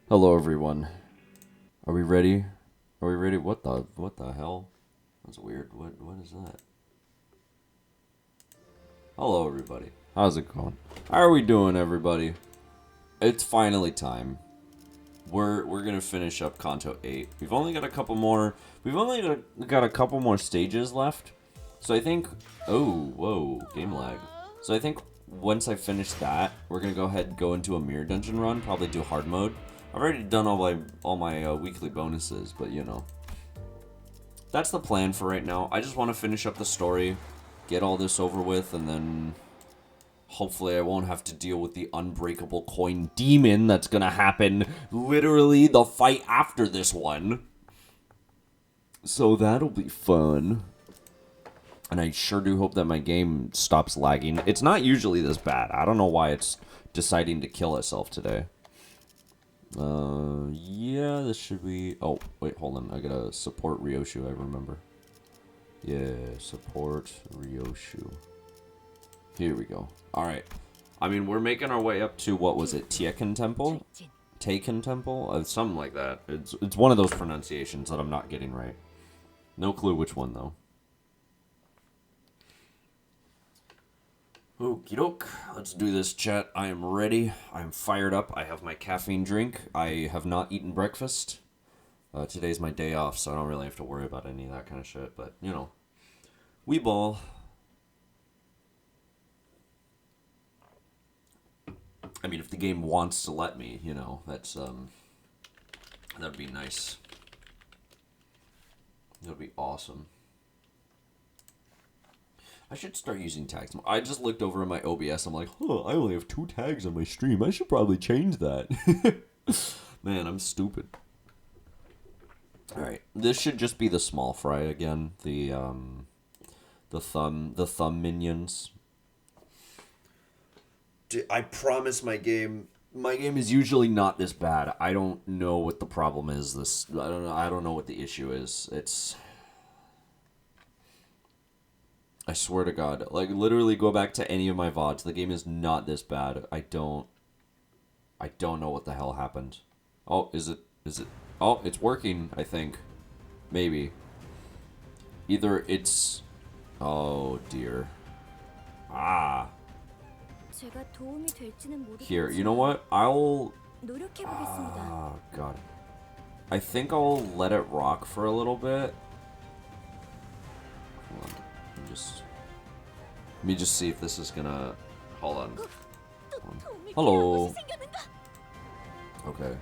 Hello everyone. Are we ready? Are we ready? What the hell? That's weird. What is that? Hello everybody. How's it going? How are we doing, everybody? It's finally time. We're gonna finish up Canto 8. We've only got a couple more. We've only got a couple more stages left. So I think. Oh, whoa, game lag. So I think once I finish that, we're gonna go ahead and go into a mirror dungeon run. Probably do hard mode. I've already done all my weekly bonuses, but you know, that's the plan for right now. I just want to finish up the story, get all this over with, and then hopefully I won't have to deal with the unbreakable coin demon that's gonna happen literally the fight after this one. So that'll be fun. And I sure do hope that my game stops lagging. It's not usually this bad. I don't know why it's deciding to kill itself today. Yeah, this should be... Oh, wait, hold on. I gotta support Ryoshu, I remember. Yeah, support Ryoshu. Here we go. Alright. I mean, we're making our way up to, what was it, Tiekin Temple? Taken Temple? Something like that. It's one of those pronunciations that I'm not getting right. No clue which one, though. Okie doke, let's do this, chat. I am ready. I am fired up. I have my caffeine drink. I have not eaten breakfast. Today's my day off, so I don't really have to worry about any of that kind of shit. But, you know, we ball. I mean, if the game wants to let me, you know, that's, that'd be nice. That'd be awesome. I should start using tags more. I just looked over at my OBS. I'm like, huh, I only have 2 tags on my stream. I should probably change that. Man, I'm stupid. Alright, this should just be the small fry again. The thumb minions. I promise my game is usually not this bad. I don't know what the problem is. I don't know what the issue is. I swear to God, like, literally go back to any of my VODs. The game is not this bad. I don't know what the hell happened. Oh, is it? Oh, it's working, I think. Maybe. Either it's... Oh, dear. Ah. Here, you know what? I'll... Oh, God. I think I'll let it rock for a little bit. Hold on. Let me just see if this is gonna... Hold on. Hello. Okay.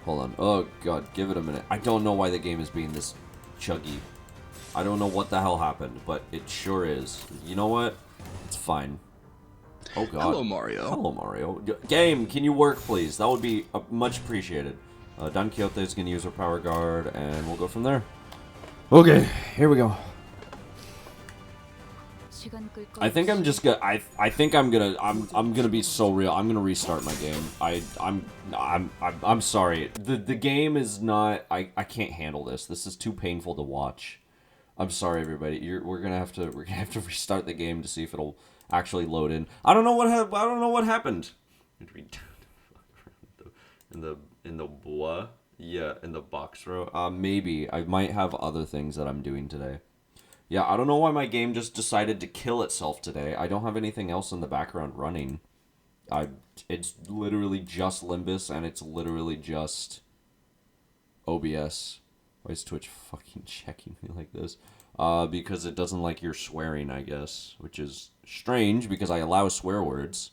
Hold on. Oh, God. Give it a minute. I don't know why the game is being this chuggy. I don't know what the hell happened, but it sure is. You know what? It's fine. Oh, God. Hello, Mario. Hello, Mario. Game, can you work, please? That would be much appreciated. Don Quixote is going to use her power guard, and we'll go from there. Okay, here we go. I think I'm just gonna. I think I'm gonna be so real. I'm gonna restart my game. I'm sorry. The game is not. I can't handle this. This is too painful to watch. I'm sorry, everybody. We're gonna have to restart the game to see if it'll actually load in. I don't know what happened. In the bois. Yeah, in the box row. Maybe I might have other things that I'm doing today. Yeah, I don't know why my game just decided to kill itself today. I don't have anything else in the background running. It's literally just Limbus, and it's literally just OBS. Why is Twitch fucking checking me like this? Because it doesn't like your swearing, I guess. Which is strange, because I allow swear words.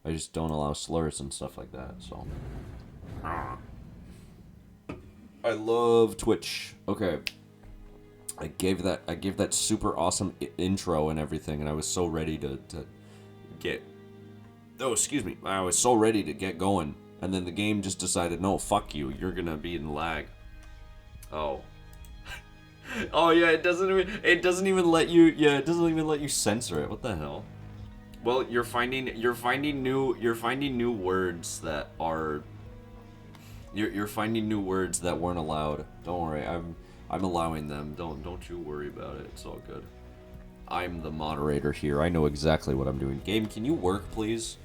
I just don't allow slurs and stuff like that, so... I love Twitch. Okay. I gave that super awesome intro and everything, and I was so ready to get... Oh, excuse me. I was so ready to get going, and then the game just decided, no, fuck you. You're gonna be in lag. Oh. Oh yeah, it doesn't even let you. Yeah, it doesn't even let you censor it. What the hell? Well, you're finding new words that are. You're finding new words that weren't allowed. Don't worry, I'm allowing them. Don't you worry about it. It's all good. I'm the moderator here. I know exactly what I'm doing. Game, can you work, please?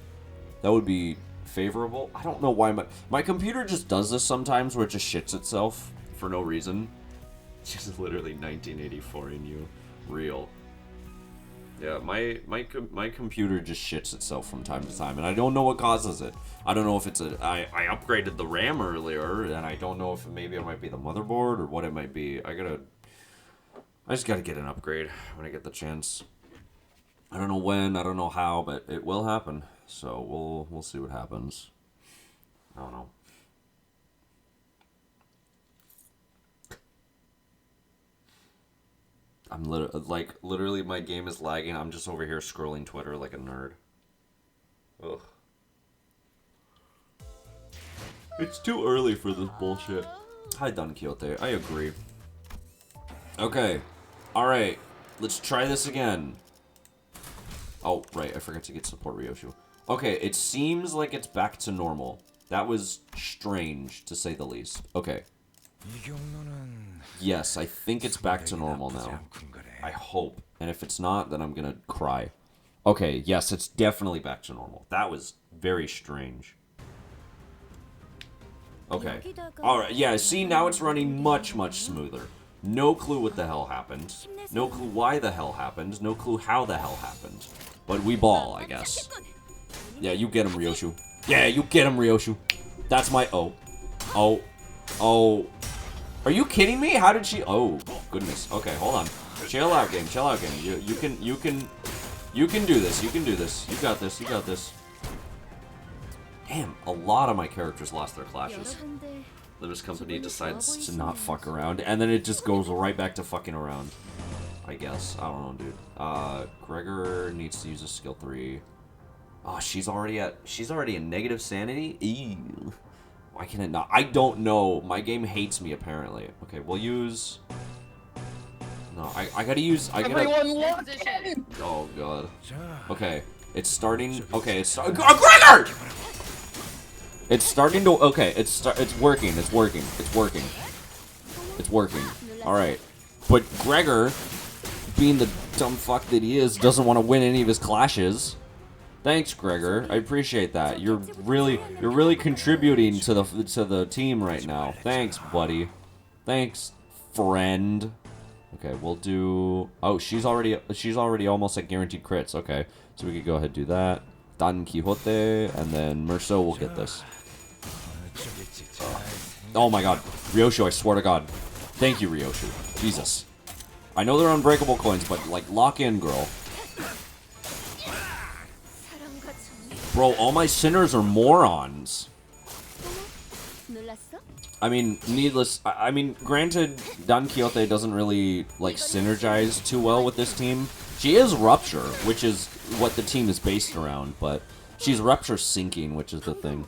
That would be favorable. I don't know why my computer just does this sometimes where it just shits itself for no reason. Just literally 1984 in you. Real. Yeah, my computer just shits itself from time to time, and I don't know what causes it. I don't know if it's I upgraded the RAM earlier, and I don't know if maybe it might be the motherboard or what it might be. I just gotta get an upgrade when I get the chance. I don't know when, I don't know how, but it will happen. So we'll see what happens. I don't know. I'm literally my game is lagging. I'm just over here scrolling Twitter like a nerd. Ugh. It's too early for this bullshit. Hi, Don Quixote. I agree. Okay. Alright. Let's try this again. Oh, right. I forgot to get support Ryoshu. Okay, it seems like it's back to normal. That was strange, to say the least. Okay. Yes, I think it's back to normal now. I hope. And if it's not, then I'm gonna cry. Okay, yes, it's definitely back to normal. That was very strange. Okay. Alright, yeah, see, now it's running much, much smoother. No clue what the hell happened. No clue why the hell happened. No clue how the hell happened. But we ball, I guess. Yeah, you get him, Ryoshu. Yeah, you get him, Ryoshu. That's my... Oh. Oh. Oh. Are you kidding me? How did she... Oh, goodness. Okay, hold on. Chill out, game. Chill out, game. You can do this. You can do this. You got this. You got this. Damn, a lot of my characters lost their clashes. This company decides to not fuck around, and then it just goes right back to fucking around. I guess. I don't know, dude. Gregor needs to use a skill 3. Oh, she's already at negative sanity? Ew. Why can it not? I don't know. My game hates me, apparently. Okay, we'll use... No, I gotta use... Everyone look in! Oh, God. Okay, it's starting... Okay, it's... Gregor! It's starting to... Okay, it's working. It's working. It's working. It's working. Alright. But Gregor, being the dumb fuck that he is, doesn't want to win any of his clashes. Thanks, Gregor. I appreciate that. You're really contributing to the team right now. Thanks, buddy. Thanks, friend. Okay, we'll do... Oh, she's already almost at guaranteed crits. Okay, so we could go ahead and do that. Don Quixote, and then Merceau will get this. Oh my god. Ryoshu, I swear to god. Thank you, Ryoshu. Jesus. I know they're unbreakable coins, but, like, lock in, girl. Bro, all my sinners are morons. I mean, I mean, granted, Don Quixote doesn't really, like, synergize too well with this team. She is Rupture, which is what the team is based around, but she's Rupture sinking, which is the thing.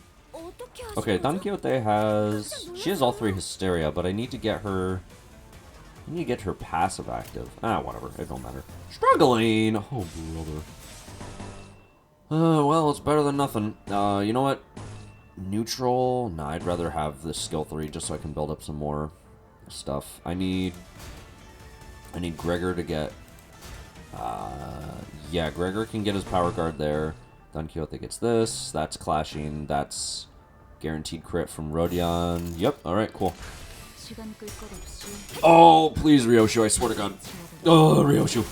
Okay, Don Quixote has... She has all 3 Hysteria, but I need to get her... I need to get her passive active. Ah, whatever. It don't matter. Struggling! Oh, brother. Well, it's better than nothing. You know what? Neutral? Nah, I'd rather have the skill 3 just so I can build up some more stuff. I need Gregor to get... yeah, Gregor can get his power guard there. Don Quixote gets this. That's clashing. That's guaranteed crit from Rodion. Yep, alright, cool. Oh, please, Ryoshu, I swear to god. Oh, Ryoshu.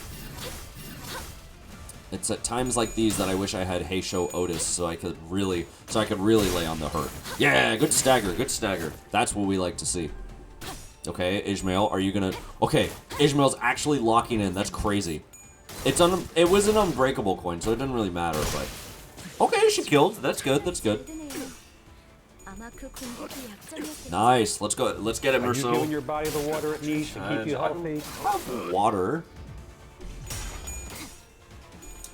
It's at times like these that I wish I had Heisho Otis so I could really lay on the hurt. Yeah, good stagger, good stagger. That's what we like to see. Okay, Ishmael, are you gonna... Okay, Ishmael's actually locking in. That's crazy. It was an unbreakable coin, so it didn't really matter, but... Okay, she killed. That's good, that's good. Nice. Let's go. Let's get it, Merceau. Are you giving your body the water it needs to keep you healthy? Water?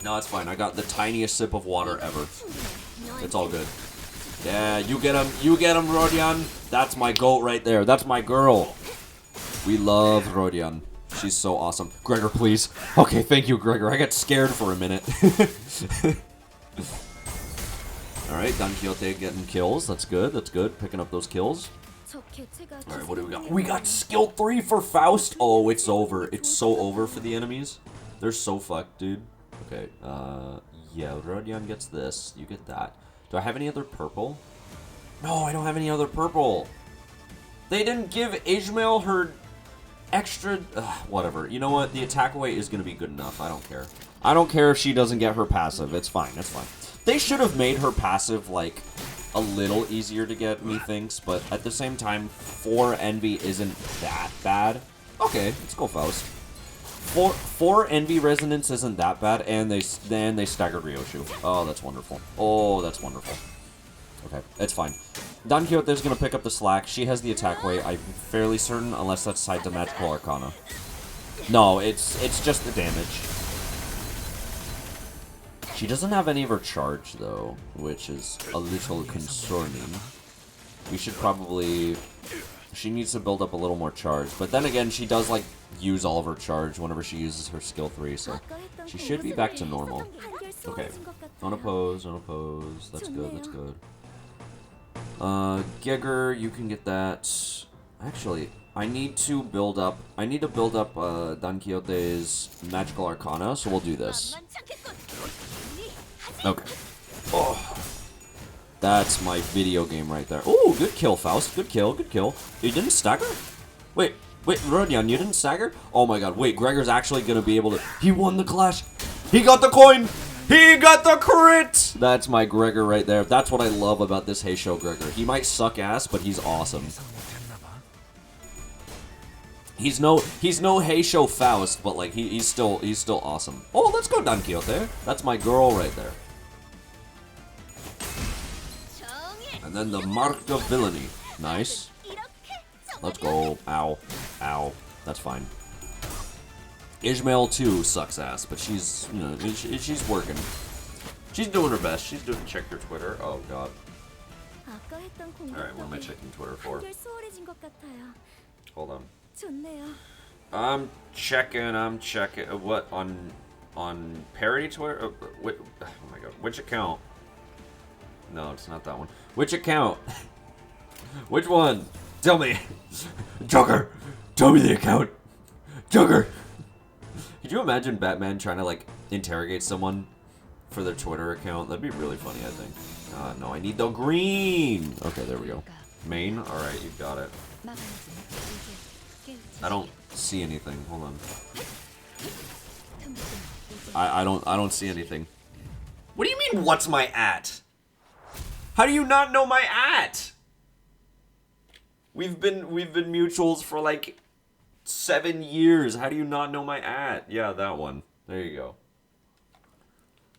No, it's fine. I got the tiniest sip of water ever. It's all good. Yeah, you get him. You get him, Rodion. That's my goat right there. That's my girl. We love Rodion. She's so awesome. Gregor, please. Okay, thank you, Gregor. I got scared for a minute. Alright, Don Quixote getting kills. That's good. That's good. Picking up those kills. Alright, what do we got? We got skill 3 for Faust. Oh, it's over. It's so over for the enemies. They're so fucked, dude. Okay, yeah, Rodion gets this. You get that. Do I have any other purple? No, I don't have any other purple. They didn't give Ishmael her extra... whatever. You know what? The attack away is going to be good enough. I don't care. I don't care if she doesn't get her passive. It's fine. It's fine. They should have made her passive, like, a little easier to get, methinks. But at the same time, 4 Envy isn't that bad. Okay, let's go Faust. 4 Envy Resonance isn't that bad, and they staggered Ryoshu. Oh, that's wonderful. Oh, that's wonderful. Okay, it's fine. Don Quixote's gonna pick up the slack. She has the attack way, I'm fairly certain, unless that's tied to Magical Arcana. No, it's just the damage. She doesn't have any of her charge, though, which is a little concerning. We should probably... She needs to build up a little more charge. But then again, she does, like, use all of her charge whenever she uses her skill 3, so she should be back to normal. Okay. Unopposed, unopposed. That's good, that's good. Gegger, you can get that. Actually, I need to build up Don Quixote's Magical Arcana, so we'll do this. Okay. Oh. That's my video game right there. Oh, good kill, Faust. Good kill, good kill. You didn't stagger? Wait, Rodion, you didn't stagger? Oh my god, wait, Gregor's actually gonna be able to... He won the clash! He got the coin! He got the crit! That's my Gregor right there. That's what I love about this Heisho Gregor. He might suck ass, but he's awesome. He's no Heisho Faust, but like he's still awesome. Oh, let's go Don Quixote. That's my girl right there. And then the Mark of Villainy. Nice. Let's go. Ow. Ow. That's fine. Ishmael too sucks ass, but she's, you know, she's working. She's doing her best. She's doing... Check your Twitter. Oh, God. Alright, what am I checking Twitter for? Hold on. I'm checking... What? On parody Twitter? Oh my god. Which account? No, it's not that one. Which account? Which one? Tell me. Joker! Tell me the account! Joker! Could you imagine Batman trying to, like, interrogate someone for their Twitter account? That'd be really funny, I think. No, I need the green! Okay, there we go. Main? Alright, you got it. I don't see anything. Hold on. I don't see anything. What do you mean, what's my at? How do you not know my at? We've been mutuals for, like... 7 years. How do you not know my at? Yeah, that one. There you go.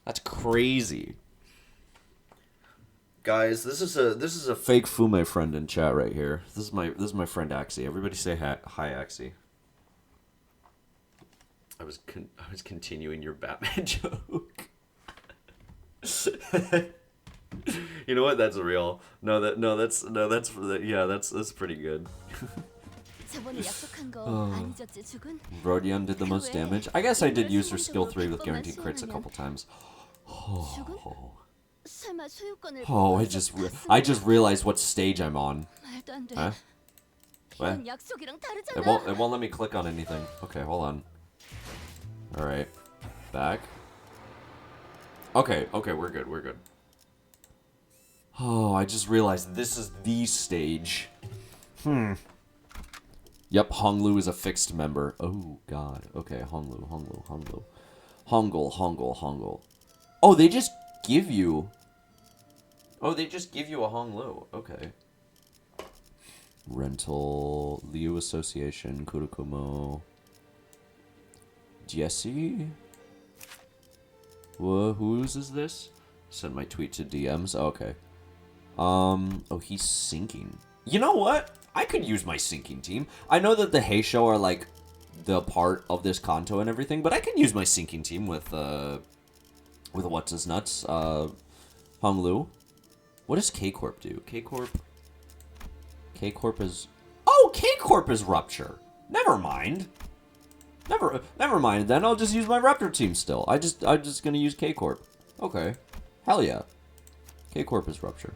That's crazy. Guys, this is a fake Fume friend in chat right here. This is my friend Axie. Everybody say hi, Axie. I was continuing your Batman joke. You know what? That's real. That's pretty good. Rodion did the most damage. I guess I did use her skill 3 with guaranteed crits a couple times. Oh, I just realized what stage I'm on. Huh? What? It won't let me click on anything. Okay, hold on. All right, back. Okay, we're good. Oh, I just realized this is the stage. Yep, Honglu is a fixed member. Oh, God. Okay, Honglu. Hongul. Oh, they just give you... Oh, they just give you a Honglu. Okay. Rental, Liu Association, Kurokumo. Jesse? Whose is this? Send my tweet to DMs. Oh, okay. Oh, he's sinking. You know what? I could use my sinking team. I know that the Heisho are like the part of this Canto and everything, but I can use my sinking team with what's his nuts, Honglu. What does K-Corp do? K-Corp is... Oh, K-Corp is Rupture. Never mind. Never mind. Then I'll just use my Rupture team still. I'm just gonna use K-Corp. Okay. Hell yeah. K-Corp is Rupture.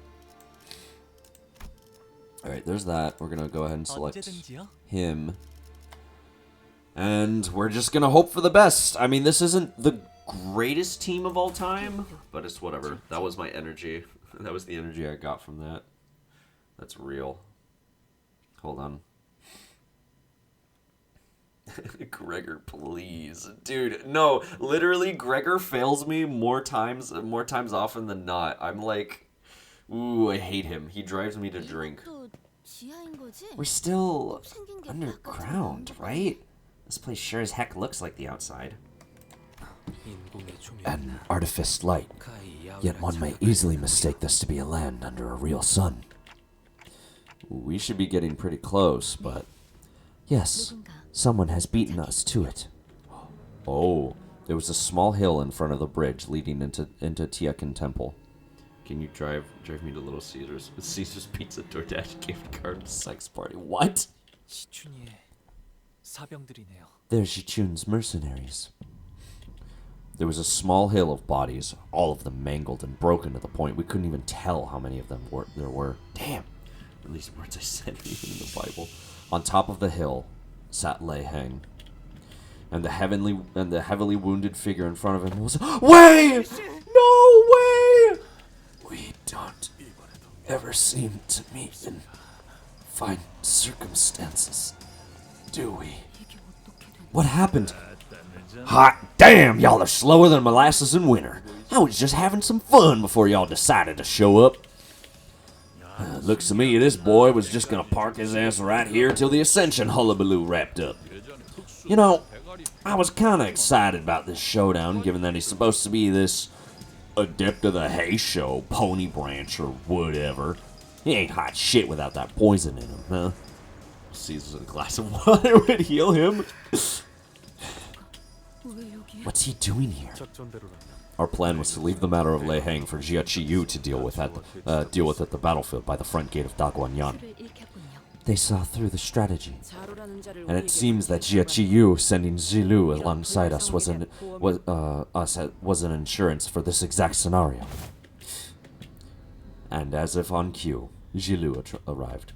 Alright, there's that. We're gonna go ahead and select him. And we're just gonna hope for the best. I mean, this isn't the greatest team of all time, but it's whatever. That was my energy. That was the energy I got from that. That's real. Hold on. Gregor, please. Dude, no. Literally, Gregor fails me more times often than not. I'm like, ooh, I hate him. He drives me to drink. We're still underground, right? This place sure as heck looks like the outside. An artificed light, yet one may easily mistake this to be a land under a real sun. We should be getting pretty close, but... Yes, someone has beaten us to it. Oh, there was a small hill in front of the bridge leading into Tiakin Temple. Can you drive me to Little Caesars? Caesar's Pizza DoorDash gift card sex party. What? There's Yichun's mercenaries. There was a small hill of bodies, all of them mangled and broken to the point we couldn't even tell how many of them there were. Damn! At least words I said even in the Bible. On top of the hill sat Lei Heng, and the heavily wounded figure in front of him was Way! No way! We don't ever seem to meet in fine circumstances, do we? What happened? Hot damn! Y'all are slower than molasses in winter. I was just having some fun before y'all decided to show up. Looks to me this boy was just gonna park his ass right here till the Ascension hullabaloo wrapped up. You know, I was kinda excited about this showdown, given that he's supposed to be this adept of the hay show, pony branch, or whatever. He ain't hot shit without that poison in him, huh? Caesar's a glass of water would heal him. What's he doing here? Our plan was to leave the matter of Lei Heng for Jia Qiyu to deal with at the battlefield by the front gate of Daguanyan. They saw through the strategy. And it seems that Jia Qiyu sending Zilu alongside us was an insurance for this exact scenario. And as if on cue, Zilu arrived.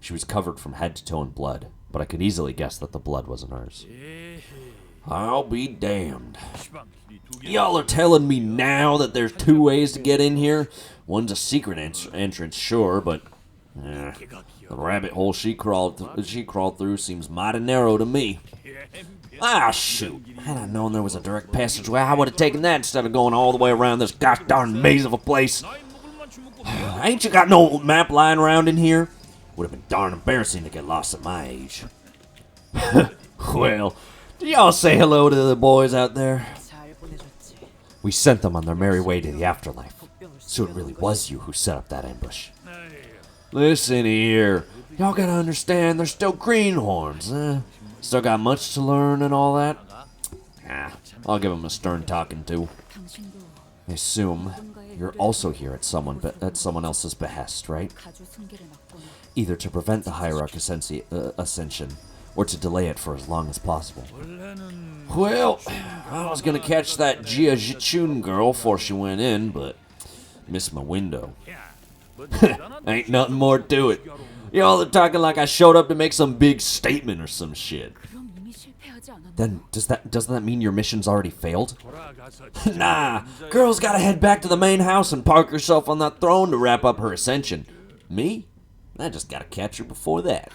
She was covered from head to toe in blood, but I could easily guess that the blood wasn't hers. I'll be damned. Y'all are telling me now that there's two ways to get in here? One's a secret entrance, sure, but the rabbit hole she crawled through seems mighty narrow to me. Ah, shoot. Had I known there was a direct passageway, I would have taken that instead of going all the way around this gosh darn maze of a place. Ain't you got no map lying around in here? Would have been darn embarrassing to get lost at my age. Well, do y'all say hello to the boys out there? We sent them on their merry way to the afterlife. So it really was you who set up that ambush. Listen here. Y'all gotta understand, they're still greenhorns, eh? Still got much to learn and all that? I'll give them a stern talking to. I assume you're also here at someone else's behest, right? Either to prevent the Hierarch ascension, or to delay it for as long as possible. Well, I was gonna catch that Jia Zhichun girl before she went in, but missed my window. Ain't nothing more to it. Y'all are talking like I showed up to make some big statement or some shit. Then, doesn't that mean your mission's already failed? Nah, girl's gotta head back to the main house and park herself on that throne to wrap up her ascension. Me? I just gotta catch her before that.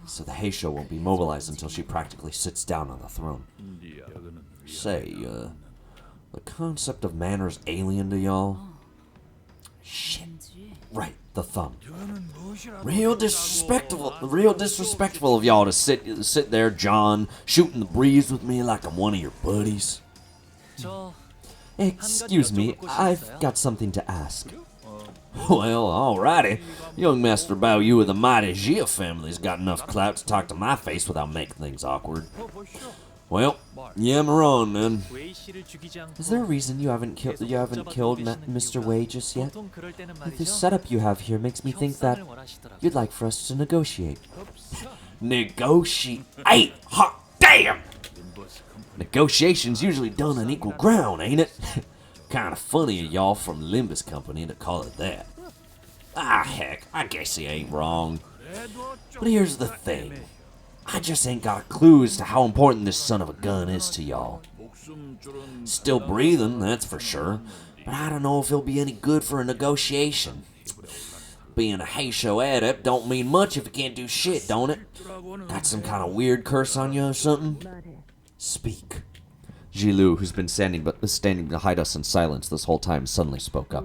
So the Heisho won't be mobilized until she practically sits down on the throne. Say, the concept of manner's alien to y'all? Shit. Right, the thumb. Real disrespectful of y'all to sit there, John, shooting the breeze with me like I'm one of your buddies. Excuse me, I've got something to ask. Well, alrighty. Young Master Bao Yu of the mighty Jia family's got enough clout to talk to my face without making things awkward. Well, yammer on then. Is there a reason you haven't killed Mr. Wei just yet? This setup you have here makes me think that you'd like for us to negotiate. Negotiate? Hot damn! Negotiation's usually done on equal ground, ain't it? Kinda funny of y'all from Limbus Company to call it that. Heck, I guess he ain't wrong. But here's the thing. I just ain't got a clue as to how important this son of a gun is to y'all. Still breathing, that's for sure. But I don't know if he'll be any good for a negotiation. Being a Heisho adept don't mean much if you can't do shit, don't it? Got some kind of weird curse on you or something? Speak. Jilu, who's been standing behind us in silence this whole time, suddenly spoke up.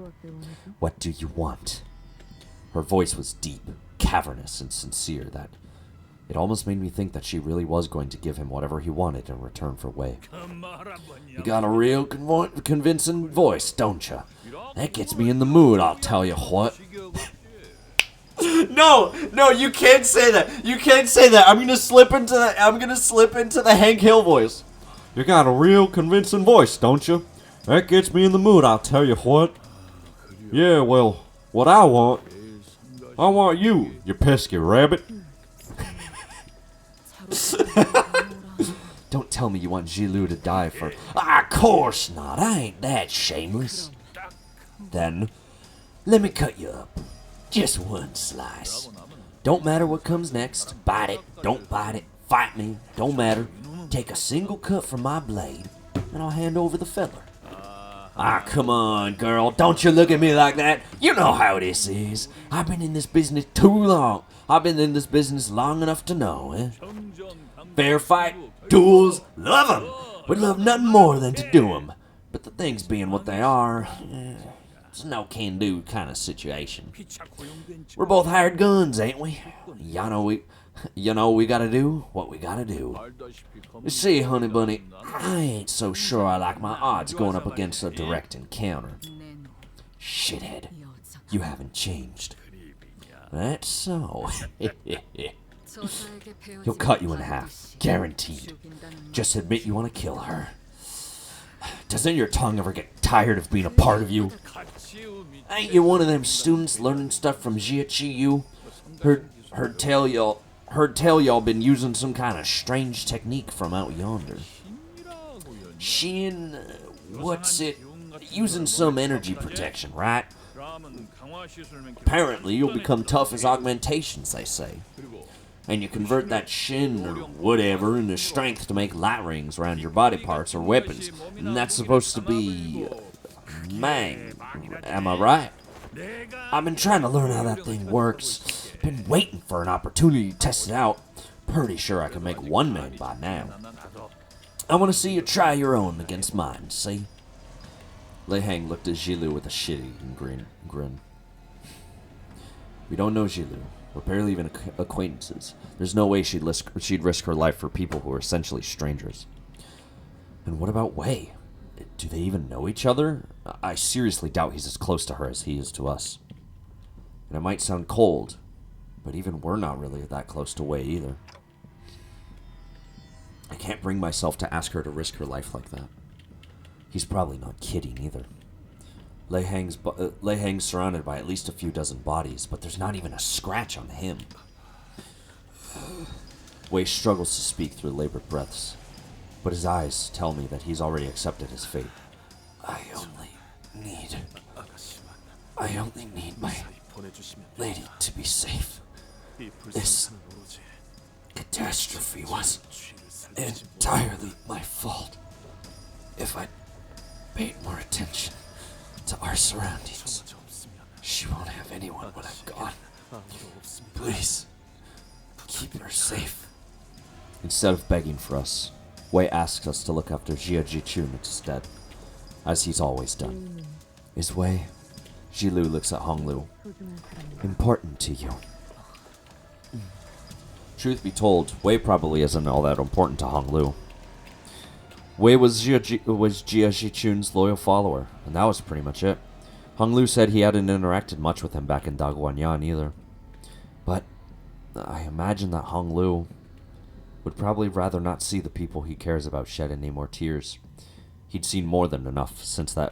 What do you want? Her voice was deep, cavernous, and sincere that it almost made me think that she really was going to give him whatever he wanted in return for Wei. You got a real convincing voice, don't you? That gets me in the mood, I'll tell you what. No, you can't say that. You can't say that. I'm gonna slip into the Hank Hill voice. You got a real convincing voice, don't you? That gets me in the mood, I'll tell you what. Yeah, well, what I want you pesky rabbit. Don't tell me you want Jilu to die for... Of course not, I ain't that shameless. Then, let me cut you up. Just one slice. Don't matter what comes next. Bite it, don't bite it. Fight me, don't matter. Take a single cut from my blade, and I'll hand over the feather. Come on, girl. Don't you look at me like that. You know how this is. I've been in this business too long. I've been in this business long enough to know, eh? Fair fight, duels, love 'em. Would love nothing more than to do 'em. But the things being what they are, it's a no can-do kind of situation. We're both hired guns, ain't we? You know we gotta do what we gotta do. You see, honey bunny, I ain't so sure I like my odds going up against a direct encounter. Shithead, you haven't changed. That's so. He'll cut you in half, guaranteed. Just admit you want to kill her. Doesn't your tongue ever get tired of being a part of you? Ain't you one of them students learning stuff from Jiachi Yu? Heard tell y'all been using some kind of strange technique from out yonder. Shin, what's it? Using some energy protection, right? Apparently you'll become tough as augmentations, they say. And you convert that shin or whatever into strength to make light rings around your body parts or weapons. And that's supposed to be... Mang. Am I right? I've been trying to learn how that thing works. Been waiting for an opportunity to test it out. Pretty sure I can make one man by now. I want to see you try your own against mine, see? Lei Hang looked at Jilu with a shitty grin. We don't know Jilu. We're barely even acquaintances. There's no way she'd risk her life for people who are essentially strangers. And what about Wei? Do they even know each other? I seriously doubt he's as close to her as he is to us. And it might sound cold, but even we're not really that close to Wei either. I can't bring myself to ask her to risk her life like that. He's probably not kidding either. Lei Hang's surrounded by at least a few dozen bodies, but there's not even a scratch on him. Wei struggles to speak through labored breaths, but his eyes tell me that he's already accepted his fate. I only need my lady to be safe. This catastrophe was entirely my fault. If I paid more attention to our surroundings, she won't have anyone when I'm gone. Please, keep her safe. Instead of begging for us, Wei asks us to look after Jia Jichun instead, as he's always done. Is Wei, Jilu looks at Honglu, important to you? Truth be told, Wei probably isn't all that important to Honglu. Wei was Jia Jichun's loyal follower, and that was pretty much it. Honglu said he hadn't interacted much with him back in Daguanyan either. But I imagine that Honglu would probably rather not see the people he cares about shed any more tears. He'd seen more than enough since that.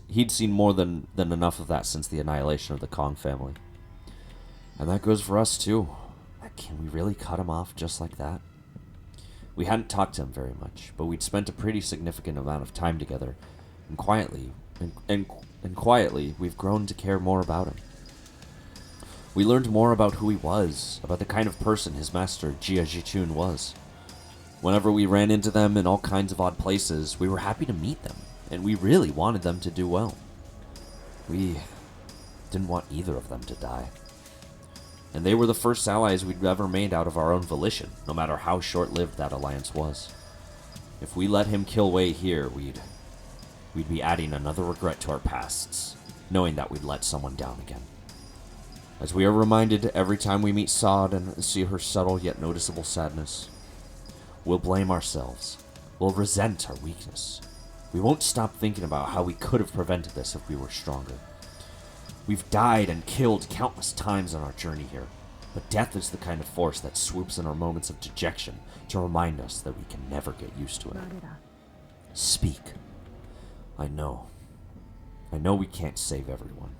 He'd seen more than enough of that since the annihilation of the Kong family. And that goes for us too. Can we really cut him off just like that? We hadn't talked to him very much, but we'd spent a pretty significant amount of time together, and quietly, we've grown to care more about him. We learned more about who he was, about the kind of person his master, Jia Jichun, was. Whenever we ran into them in all kinds of odd places, we were happy to meet them, and we really wanted them to do well. We didn't want either of them to die. And they were the first allies we'd ever made out of our own volition, no matter how short-lived that alliance was. If we let him kill Wei here, we'd be adding another regret to our pasts, knowing that we'd let someone down again. As we are reminded every time we meet Sod and see her subtle yet noticeable sadness, we'll blame ourselves. We'll resent our weakness. We won't stop thinking about how we could have prevented this if we were stronger. We've died and killed countless times on our journey here, but death is the kind of force that swoops in our moments of dejection to remind us that we can never get used to it. Speak. I know we can't save everyone.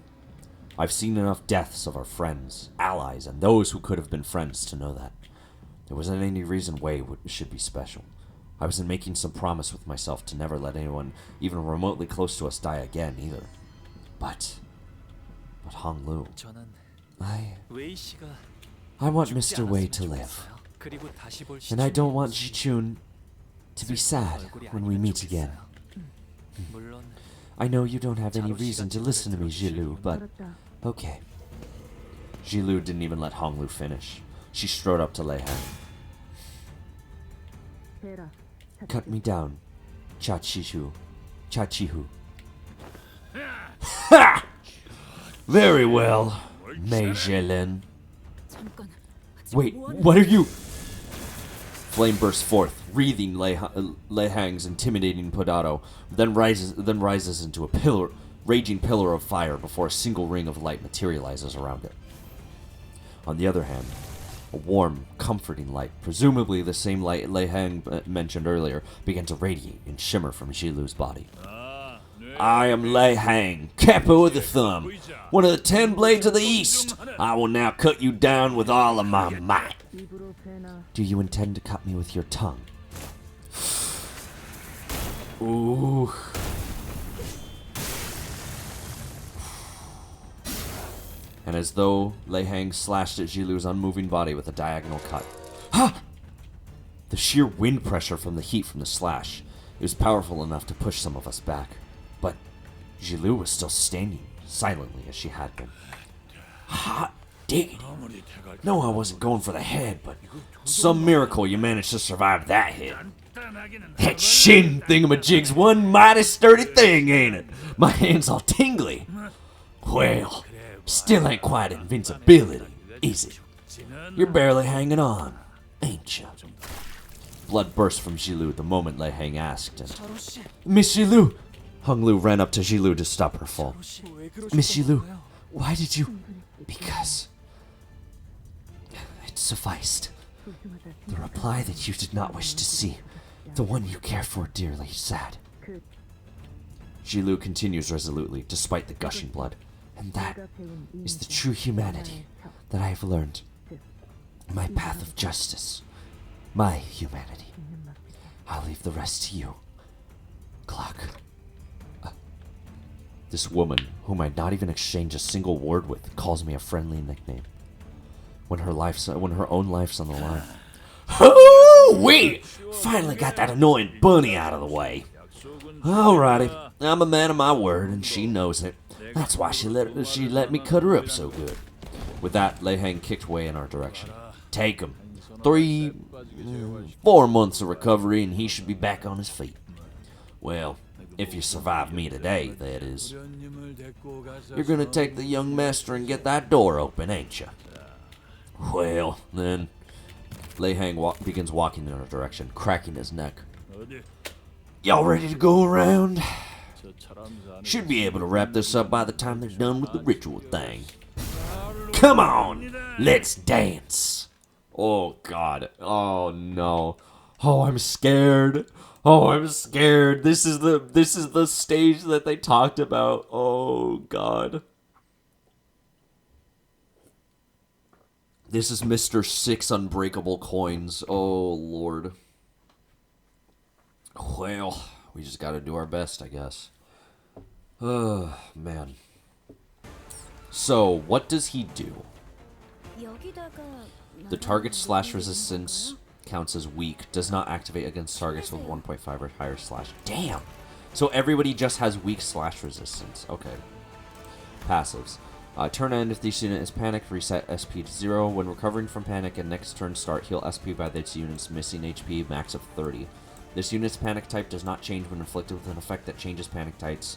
I've seen enough deaths of our friends, allies, and those who could have been friends to know that. There wasn't any reason Wei should be special. I wasn't making some promise with myself to never let anyone even remotely close to us die again either. But Hong Lu, I want Mr. Wei to live. And I don't want Ji-chun to be sad when we meet again. I know you don't have any reason to listen to me, Ji-lu, but okay. Ji-lu didn't even let Hong Lu finish. She strode up to Lei Han. Cut me down, Cha-chi-hu. Ha! Very well, Mei Zhelin. Wait, what are you? Flame bursts forth, wreathing Lei Hang's intimidating Podato, then rises into a raging pillar of fire before a single ring of light materializes around it. On the other hand, a warm, comforting light, presumably the same light Lei Hang mentioned earlier, began to radiate and shimmer from Ji-lu's body. I am Lei Hang, Capo of the Thumb, one of the 10 Blades of the East. I will now cut you down with all of my might. Do you intend to cut me with your tongue? Ooh. And as though Lei Hang slashed at Ji-lu's unmoving body with a diagonal cut. Ha! The sheer wind pressure from the heat from the slash, it was powerful enough to push some of us back. But Ji-lu was still standing, silently as she had been. Hot diggity. No, I wasn't going for the head, but some miracle you managed to survive that hit. That shin thingamajig's one mighty sturdy thing, ain't it? My hand's all tingly. Well, still ain't quite invincibility, is it? You're barely hanging on, ain't you? Blood burst from Ji-lu the moment Lei Hang asked, and Miss Ji-lu! Hong Lu ran up to Ji-lu to stop her fall. Miss Ji-lu, why did you? Because it sufficed. The reply that you did not wish to see, the one you care for dearly, sad. Ji-lu continues resolutely, despite the gushing blood. And that is the true humanity that I have learned. My path of justice. My humanity. I'll leave the rest to you. Clock. This woman, whom I'd not even exchanged a single word with, calls me a friendly nickname. When her own life's on the line. Hoo-wee! Finally got that annoying bunny out of the way. Alrighty, I'm a man of my word, and she knows it. That's why she let me cut her up so good. With that, Lei Hang kicked Wei in our direction. Take him. 4 months of recovery, and he should be back on his feet. Well, if you survive me today, that is. You're gonna take the young master and get that door open, ain't you? Well, then. Lei Hang begins walking in our direction, cracking his neck. Y'all ready to go around? Should be able to wrap this up by the time they're done with the ritual thing. Come on, let's dance. Oh, God. Oh, no. Oh, I'm scared. Oh, I'm scared. This is the stage that they talked about. Oh, God. This is Mr. 6 Unbreakable Coins. Oh, Lord. Well, we just gotta do our best, I guess. Oh, man. So, what does he do? The target's slash resistance counts as weak. Does not activate against targets with 1.5 or higher slash. Damn! So everybody just has weak slash resistance. Okay. Passives. Turn end, if this unit is panicked, reset SP to 0. When recovering from panic and next turn start, heal SP by this unit's missing HP, max of 30. This unit's panic type does not change when inflicted with an effect that changes panic types.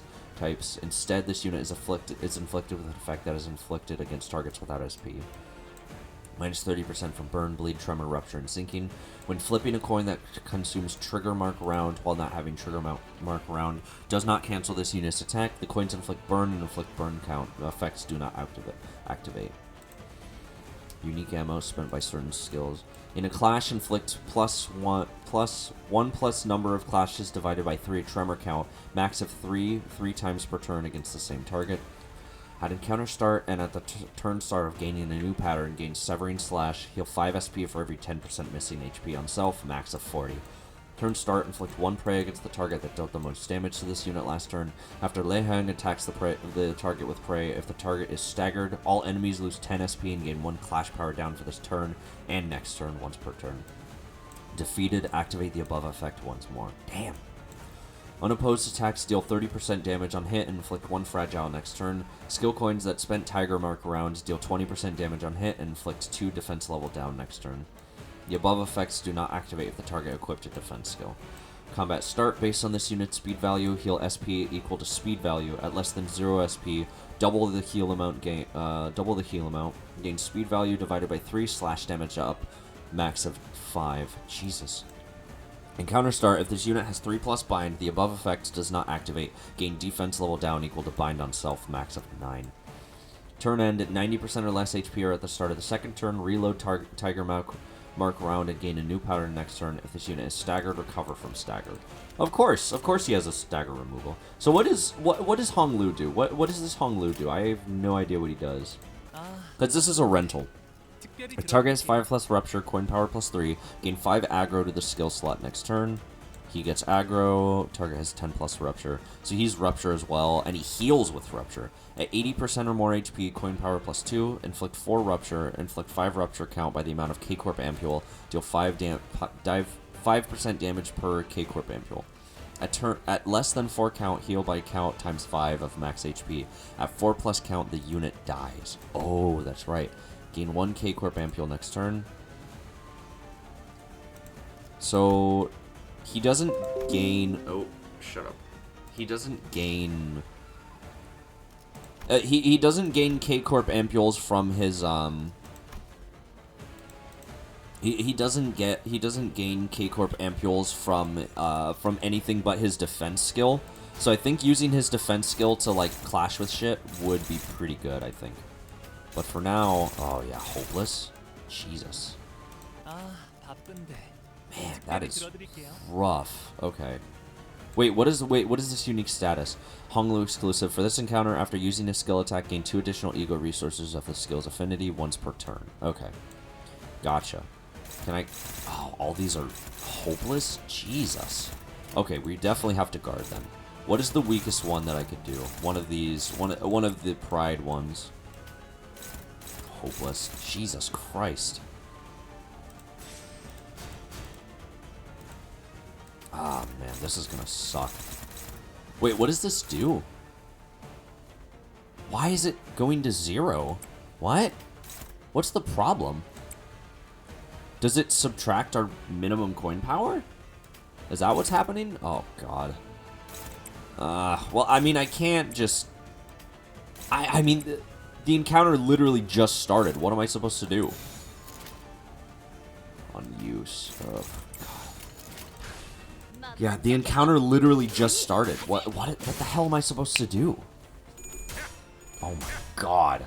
Instead, this unit is inflicted with an effect that is inflicted against targets without SP. Minus 30% from burn, bleed, tremor, rupture, and sinking. When flipping a coin that consumes trigger mark round while not having trigger mark round, does not cancel this unit's attack. The coins inflict burn and inflict burn count. Effects do not activate. Unique ammo spent by certain skills. In a clash, inflict plus one number of clashes divided by 3 tremor count. Max of 3 times per turn against the same target. At encounter start and at the turn start of gaining a new pattern, gain Severing Slash, heal 5 SP for every 10% missing HP on self, max of 40. Turn start, inflict 1 prey against the target that dealt the most damage to this unit last turn. After Lei Heng attacks the target with prey, if the target is staggered, all enemies lose 10 SP and gain 1 clash power down for this turn and next turn, once per turn. Defeated, activate the above effect once more. Damn. Unopposed attacks deal 30% damage on hit and inflict 1 fragile next turn. Skill coins that spent Tiger Mark rounds deal 20% damage on hit and inflict 2 defense level down next turn. The above effects do not activate if the target equipped a defense skill. Combat start, based on this unit's speed value, heal SP equal to speed value. At less than 0 SP, double the heal amount. Gain speed value divided by 3, slash damage up, max of 5. Jesus. Encounter start, if this unit has 3+ bind, the above effect does not activate. Gain defense level down equal to bind on self, max of 9. Turn end, at 90% or less HP or at the start of the second turn, reload Tiger Mark round and gain a new pattern next turn. If this unit is staggered, recover from staggered. Of course he has a stagger removal. So what does Hong Lu do? What does this Hong Lu do? I have no idea what he does. Because this is a rental. A target has 5+ rupture, coin power +3, gain 5 aggro to the skill slot next turn. He gets aggro, target has 10+ rupture. So he's rupture as well, and he heals with rupture. At 80% or more HP, coin power +2, inflict 4 rupture, inflict 5 rupture count by the amount of K-Corp ampule, deal 5% damage per K-Corp ampule. At less than 4 count, heal by count times 5 of max HP. At 4+ count, the unit dies. Oh, that's right. Gain 1 K-Corp ampule next turn. So he doesn't gain... Oh, shut up. He doesn't gain... he doesn't gain K-Corp ampules from his... He doesn't gain K-Corp ampules from anything but his defense skill. So I think using his defense skill to, like, clash with shit would be pretty good, I think. But for now... Oh, yeah, hopeless. Jesus. Man, that is rough. Okay. Wait, what is this unique status? Hong Lu exclusive. For this encounter, after using a skill attack, gain 2 additional ego resources of the skill's affinity once per turn. Okay. Gotcha. Can I... Oh, all these are hopeless? Jesus. Okay, we definitely have to guard them. What is the weakest one that I could do? One of these... One of the pride ones. Hopeless. Jesus Christ. Ah, man, this is gonna suck. Wait, what does this do? Why is it going to 0? What? What's the problem? Does it subtract our minimum coin power? Is that what's happening? Oh, God. Well, I mean, I can't just... I mean, the encounter literally just started. What am I supposed to do? Unuse. Oh, God. Yeah, the encounter literally just started. What the hell am I supposed to do? Oh, my God.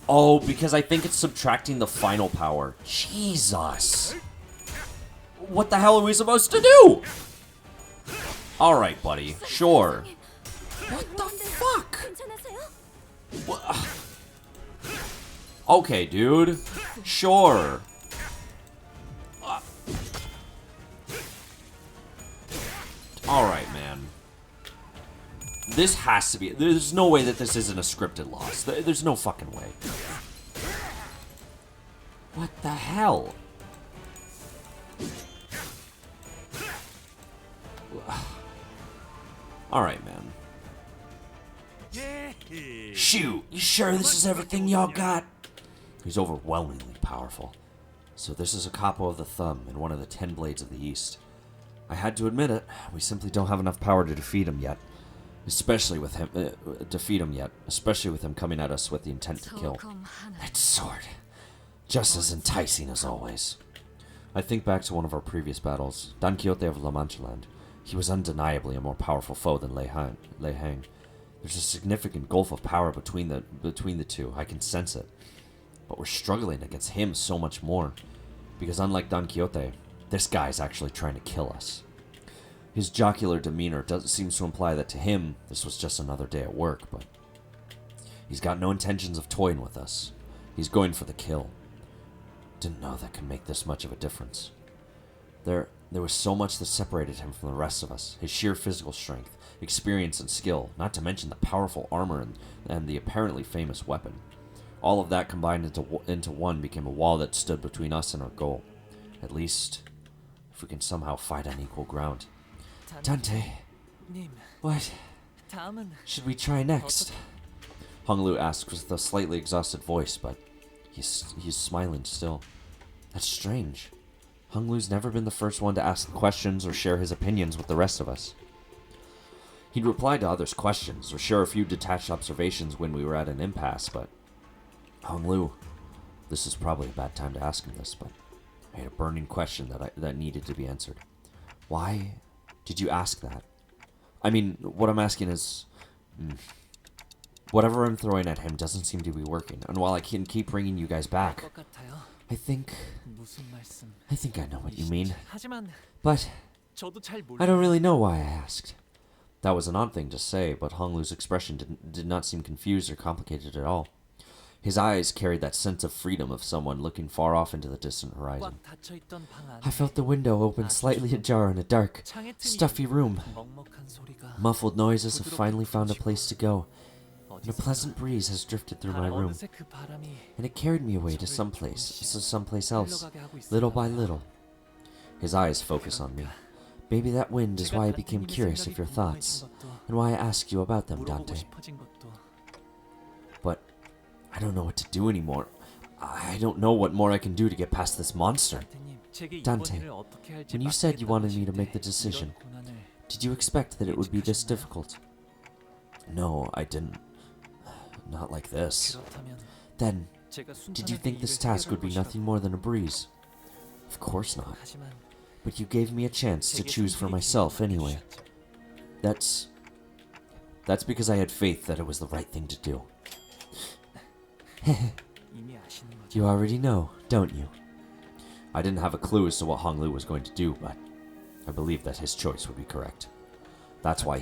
Oh, because I think it's subtracting the final power. Jesus. What the hell are we supposed to do? Alright, buddy. Sure. What the fuck? What? Okay, dude. Sure. Alright, man. This has to be... There's no way that this isn't a scripted loss. There's no fucking way. What the hell? Alright, man. Shoot, you sure this is everything y'all got? He's overwhelmingly powerful. So this is a capo of the thumb and one of the 10 blades of the East. I had to admit it, we simply don't have enough power to defeat him yet. Especially with him coming at us with the intent to kill. That sword, just as enticing as always. I think back to one of our previous battles, Don Quixote of La Mancha Land. He was undeniably a more powerful foe than Lei Hang. There's a significant gulf of power between the two, I can sense it. But we're struggling against him so much more, because unlike Don Quixote, this guy's actually trying to kill us. His jocular demeanor seems to imply that to him, this was just another day at work, but he's got no intentions of toying with us. He's going for the kill. Didn't know that could make this much of a difference. There was so much that separated him from the rest of us. His sheer physical strength, experience, and skill, not to mention the powerful armor and the apparently famous weapon. All of that combined into one became a wall that stood between us and our goal. At least, if we can somehow fight on equal ground. Dante, what should we try next? Hong Lu asks with a slightly exhausted voice, but he's smiling still. That's strange. Hong Lu's never been the first one to ask questions or share his opinions with the rest of us. He'd reply to others' questions or share a few detached observations when we were at an impasse, but Hong Lu, this is probably a bad time to ask him this, but I had a burning question that needed to be answered. Why did you ask that? I mean, what I'm asking is, whatever I'm throwing at him doesn't seem to be working, and while I can keep bringing you guys back, I think I know what you mean, but I don't really know why I asked. That was an odd thing to say, but Hong Lu's expression did not seem confused or complicated at all. His eyes carried that sense of freedom of someone looking far off into the distant horizon. I felt the window open slightly ajar in a dark, stuffy room. Muffled noises have finally found a place to go, and a pleasant breeze has drifted through my room, and it carried me away to someplace else, little by little. His eyes focus on me. Maybe that wind is why I became curious of your thoughts, and why I asked you about them, Dante. But I don't know what to do anymore. I don't know what more I can do to get past this monster. Dante, when you said you wanted me to make the decision, did you expect that it would be this difficult? No, I didn't. Not like this. Then, did you think this task would be nothing more than a breeze? Of course not. But you gave me a chance to choose for myself anyway. That's because I had faith that it was the right thing to do. You already know, don't you? I didn't have a clue as to what Hong Lu was going to do, but I believed that his choice would be correct. That's why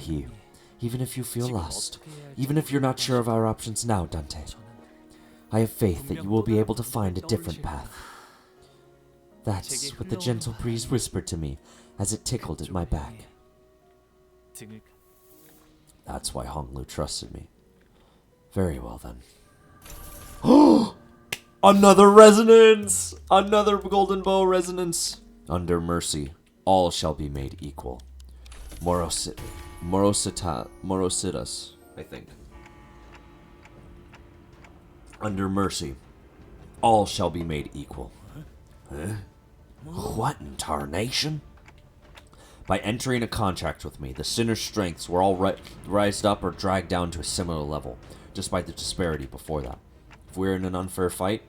even if you feel lost, even if you're not sure of our options now, Dante, I have faith that you will be able to find a different path. That's what the gentle breeze whispered to me as it tickled at my back. That's why Hong Lu trusted me. Very well then. Another resonance! Another golden bow resonance! Under mercy, all shall be made equal. Morositas, I think. Under mercy, all shall be made equal. Huh? What in tarnation? By entering a contract with me, the sinner's strengths were all rised up or dragged down to a similar level, despite the disparity before that. If we're in an unfair fight,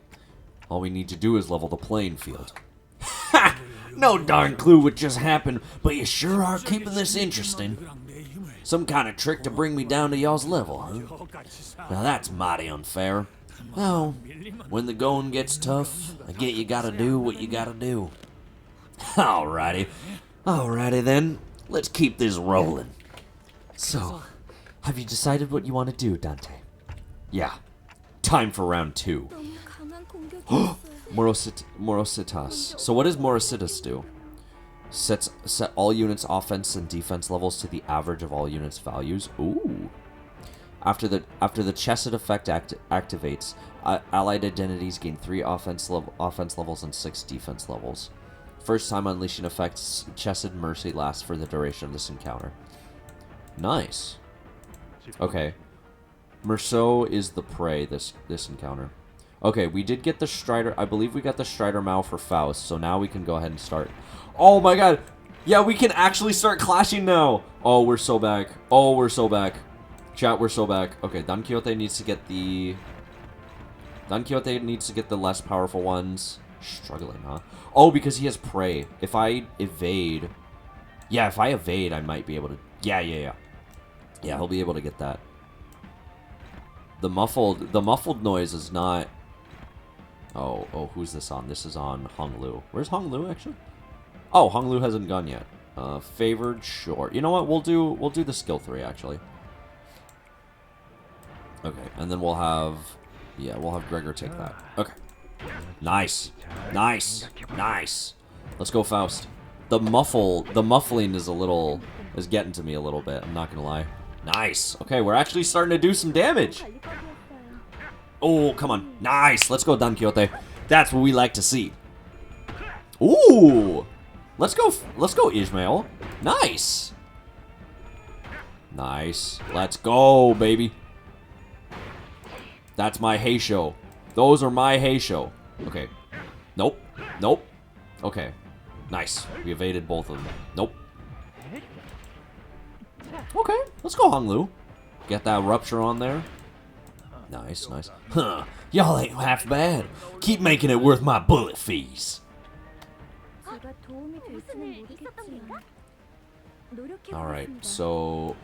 all we need to do is level the playing field. Ha! No darn clue what just happened, but you sure are keeping this interesting. Some kind of trick to bring me down to y'all's level, huh? Now that's mighty unfair. No, when the going gets tough, I get you gotta do what you gotta do. Alrighty then, let's keep this rolling. So, have you decided what you want to do, Dante? Yeah, time for round 2. Morositas. So what does Morositas do? Set all units' offense and defense levels to the average of all units' values. Ooh. After the chesed effect activates, allied identities gain 3 offense levels and 6 defense levels. First time unleashing effects, Chesed Mercy lasts for the duration of this encounter. Nice. Okay. Merceau is the prey this encounter. Okay, we did get the Strider. I believe we got the Strider Mao for Faust, so now we can go ahead and start. Oh my god! Yeah, we can actually start clashing now! Oh, we're so back. Oh, we're so back. Chat, we're so back. Okay, Don Quixote needs to get the... Don Quixote needs to get the less powerful ones. Struggling, huh? Oh, because he has prey. If I evade... Yeah, if I evade, I might be able to... Yeah. Yeah, he'll be able to get that. The muffled noise is not... Oh, who's this on? This is on Hong Lu. Where's Hong Lu, actually? Oh, Hong Lu hasn't gone yet. Favored, sure. You know what? We'll do the skill 3, actually. Okay, and then we'll have... Yeah, we'll have Gregor take that. Okay. Nice. Nice. Nice. Let's go, Faust. The muffling is getting to me a little bit. I'm not gonna lie. Nice. Okay, we're actually starting to do some damage. Oh, come on. Nice. Let's go, Don Quixote. That's what we like to see. Ooh. Let's go, Ishmael. Nice. Nice. Let's go, baby. That's my Heisho. Those are my Heisho. Okay. Nope. Nope. Okay. Nice. We evaded both of them. Nope. Okay. Let's go, Hong Lu. Get that rupture on there. Nice, nice. Huh. Y'all ain't half bad. Keep making it worth my bullet fees. Alright, so...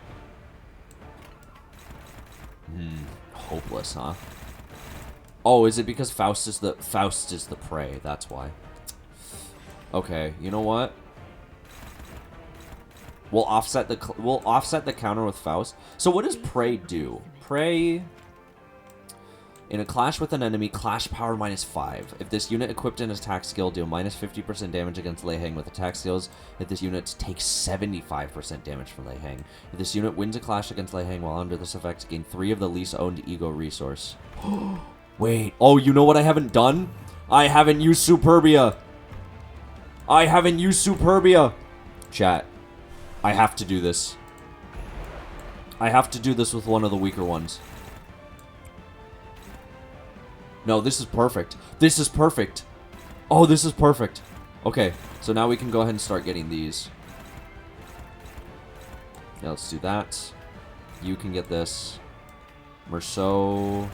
hopeless, huh? Oh, is it because Faust is the prey? That's why. Okay, you know what? We'll offset the counter with Faust. So what does prey do? Prey... In a clash with an enemy, clash power -5. If this unit equipped an attack skill, deal -50% damage against Lei Hang with attack skills. If this unit takes 75% damage from Lei Hang. If this unit wins a clash against Lei Hang while under this effect, gain 3 of the least owned ego resource. Wait. Oh, you know what I haven't done? I haven't used Superbia. I haven't used Superbia. Chat. I have to do this. I have to do this with one of the weaker ones. No, this is perfect. This is perfect. Oh, this is perfect. Okay, so now we can go ahead and start getting these. Yeah, let's do that. You can get this. Merceau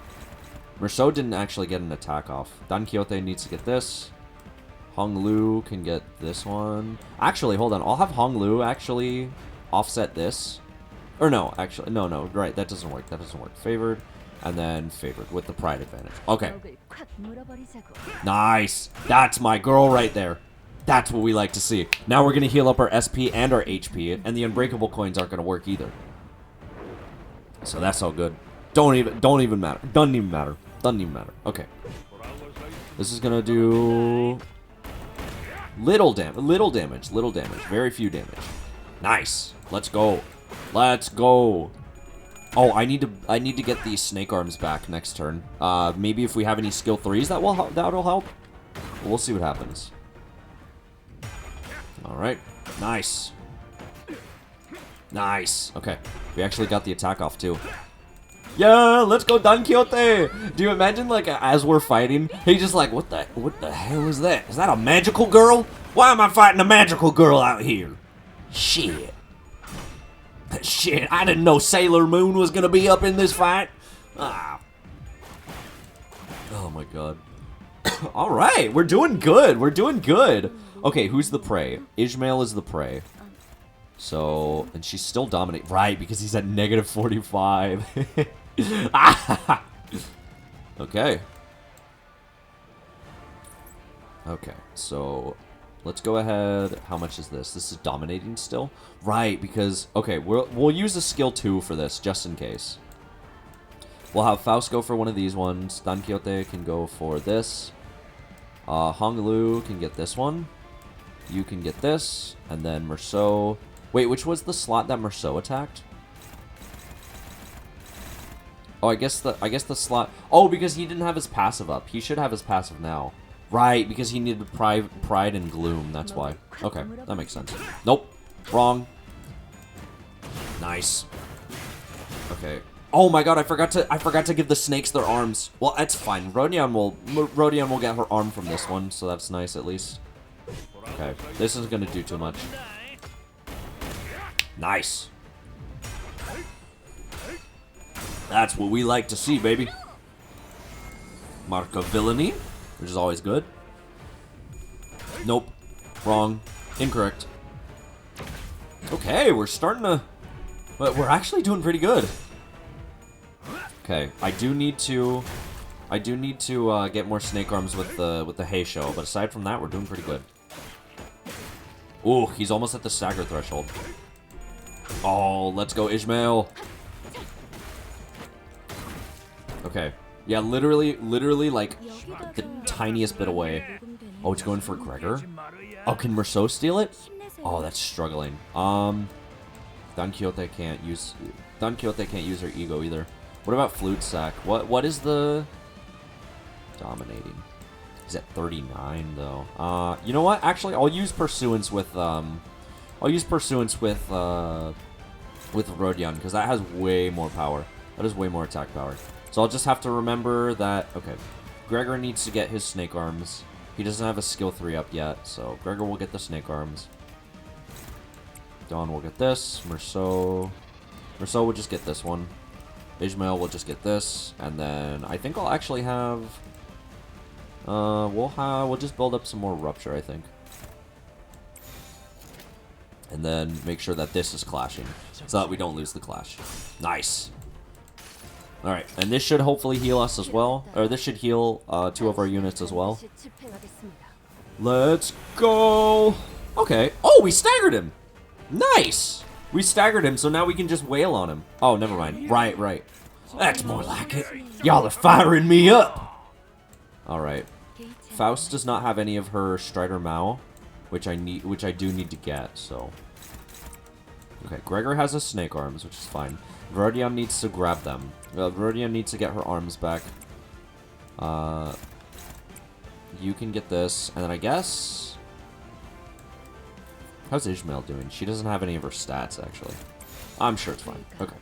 didn't actually get an attack off. Don Quixote needs to get this. Hong Lu can get this one. Actually, hold on. I'll have Hong Lu actually offset this. Or no, actually, no, right, that doesn't work. That doesn't work. Favored. And then favored with the pride advantage. Okay. Nice. That's my girl right there. That's what we like to see. Now we're going to heal up our SP and our HP. And the unbreakable coins aren't going to work either. So that's all good. Don't even matter. Doesn't even matter. Doesn't even matter. Okay. This is going to do... Little damage. Very few damage. Nice. Let's go. Let's go. Oh, I need to get these snake arms back next turn. Maybe if we have any skill 3s that'll help. We'll see what happens. All right, nice, nice. Okay, we actually got the attack off too. Yeah, let's go, Don Quixote. Do you imagine like as we're fighting, he's just like, what the hell is that? Is that a magical girl? Why am I fighting a magical girl out here? Shit. Shit, I didn't know Sailor Moon was gonna be up in this fight. Ah. Oh my god. Alright, we're doing good. We're doing good. Okay, who's the prey? Ishmael is the prey. So, and she's still dominating. Right, because he's at -45. Okay. Okay, so... Let's go ahead. How much is this? This is dominating still? Right, because... Okay, we'll use a skill 2 for this, just in case. We'll have Faust go for one of these ones. Don Quixote can go for this. Hong Lu can get this one. You can get this. And then Merceau... Wait, which was the slot that Merceau attacked? Oh, I guess the slot... Oh, because he didn't have his passive up. He should have his passive now. Right, because he needed pride and gloom. That's why. Okay, that makes sense. Nope. Wrong. Nice. Okay. Oh my god, I forgot to give the snakes their arms. Well, that's fine. Rodion will get her arm from this one, so that's nice at least. Okay, this isn't gonna do too much. Nice. That's what we like to see, baby. Mark of villainy, which is always good. Nope. Wrong. Incorrect. Okay, we're starting to... But we're actually doing pretty good. Okay, I do need to get more snake arms with the hay show, but aside from that, we're doing pretty good. Ooh, he's almost at the stagger threshold. Oh, let's go, Ishmael. Okay. Yeah, literally, like, the tiniest bit away. Oh, it's going for Gregor? Oh, can Merceau steal it? Oh, that's struggling. Don Quixote can't use her ego either. What about Flute Sack? What is the... Dominating. He's at 39, though. You know what? Actually, I'll use Pursuance with, Rodion, because that has way more power. That has way more attack power. So I'll just have to remember that... Okay. Gregor needs to get his snake arms. He doesn't have a skill 3 up yet, so Gregor will get the snake arms. Dawn will get this. Merceau will just get this one. Ishmael will just get this, and then I think I'll actually have... we'll just build up some more Rupture, I think. And then make sure that this is clashing, so that we don't lose the clash. Nice. Alright, and this should hopefully heal us as well. Or this should heal 2 of our units as well. Let's go! Okay. Oh, we staggered him! Nice! We staggered him, so now we can just wail on him. Oh, never mind. Right. That's more like it. Y'all are firing me up! Alright. Faust does not have any of her Strider Mao, which I do need to get, so... Okay, Gregor has a snake arms, which is fine. Rodion needs to grab them. Rodion needs to get her arms back. You can get this, and then I guess... How's Ishmael doing? She doesn't have any of her stats, actually. I'm sure it's fine. Okay.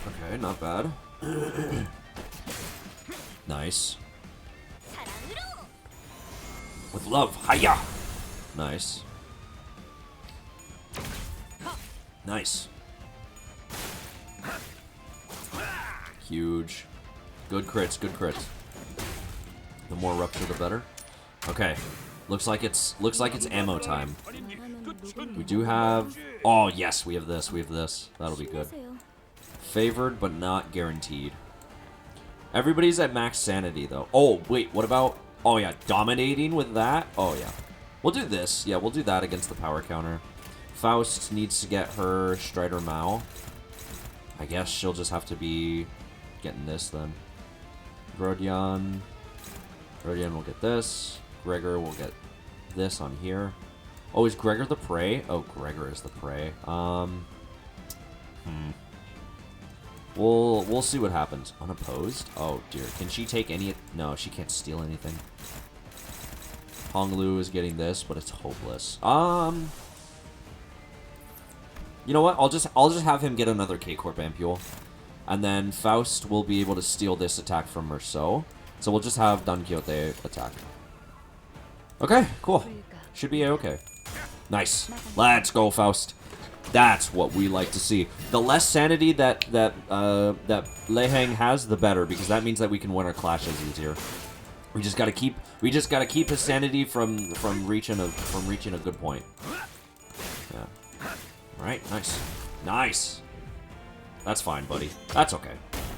Okay, not bad. Nice. With love, hiya! Nice. Nice. Huge. Good crits, good crits. The more Rupture, the better. Okay. Looks like it's ammo time. We do have... Oh, yes, we have this, That'll be good. Favored, but not guaranteed. Everybody's at max sanity, though. Oh, wait, what about... Oh, yeah, dominating with that? Oh, yeah. We'll do this. Yeah, we'll do that against the power counter. Faust needs to get her Strider Mao. I guess she'll just have to be getting this, then. Rodion will get this. Gregor will get this on here. Oh, is Gregor the prey? Oh, Gregor is the prey. We'll see what happens. Unopposed? Oh, dear. Can she take any... No, she can't steal anything. Honglu is getting this, but it's hopeless. You know what? I'll just have him get another K-Corp Ampule. And then Faust will be able to steal this attack from Merceau. So we'll just have Don Quixote attack. Okay, cool. Should be okay. Nice. Let's go, Faust. That's what we like to see. The less sanity that Lei Hang has, the better, because that means that we can win our clashes easier. We just gotta keep his sanity from reaching a good point. Yeah. All right. Nice. Nice. That's fine, buddy. That's okay.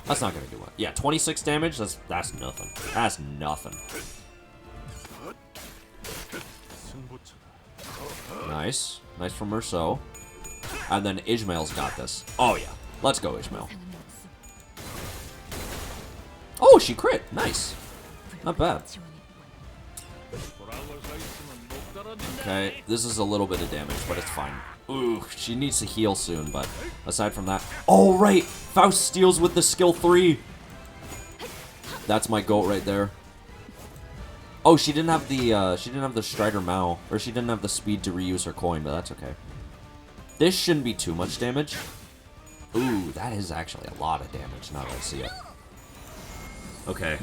That's not gonna do it. Yeah, 26 damage. That's nothing. That's nothing. Nice. Nice from Merceau. And then Ishmael's got this. Oh, yeah. Let's go, Ishmael. Oh, she crit. Nice. Not bad. Okay, this is a little bit of damage, but it's fine. Ooh, she needs to heal soon, but aside from that... Oh, right! Faust steals with the skill 3! That's my goat right there. Oh, she didn't have the Strider Mao, or she didn't have the speed to reuse her coin, but that's okay. This shouldn't be too much damage. Ooh, that is actually a lot of damage now that I see it. Okay,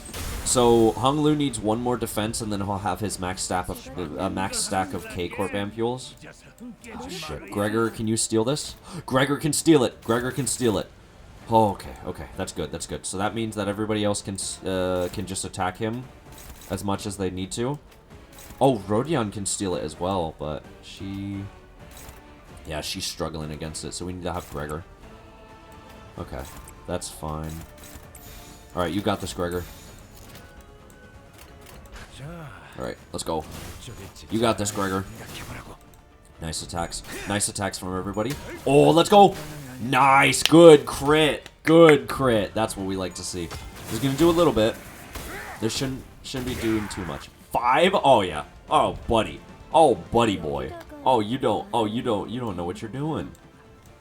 so Hung Lu needs one more defense, and then he'll have his max stack of K-Corp ampules. Oh shit, Gregor, can you steal this? Gregor can steal it. Gregor can steal it. Oh, okay, that's good. That's good. So that means that everybody else can just attack him as much as they need to. Oh, Rodion can steal it as well, but yeah, she's struggling against it, so we need to have Gregor. Okay, that's fine. Alright, you got this, Gregor. Alright, let's go. You got this, Gregor. Nice attacks. Nice attacks from everybody. Oh, let's go! Nice! Good crit! Good crit! That's what we like to see. He's gonna do a little bit. This shouldn't be doing too much. 5? Oh, yeah. Oh, buddy. Oh, buddy boy. Oh, you don't know what you're doing.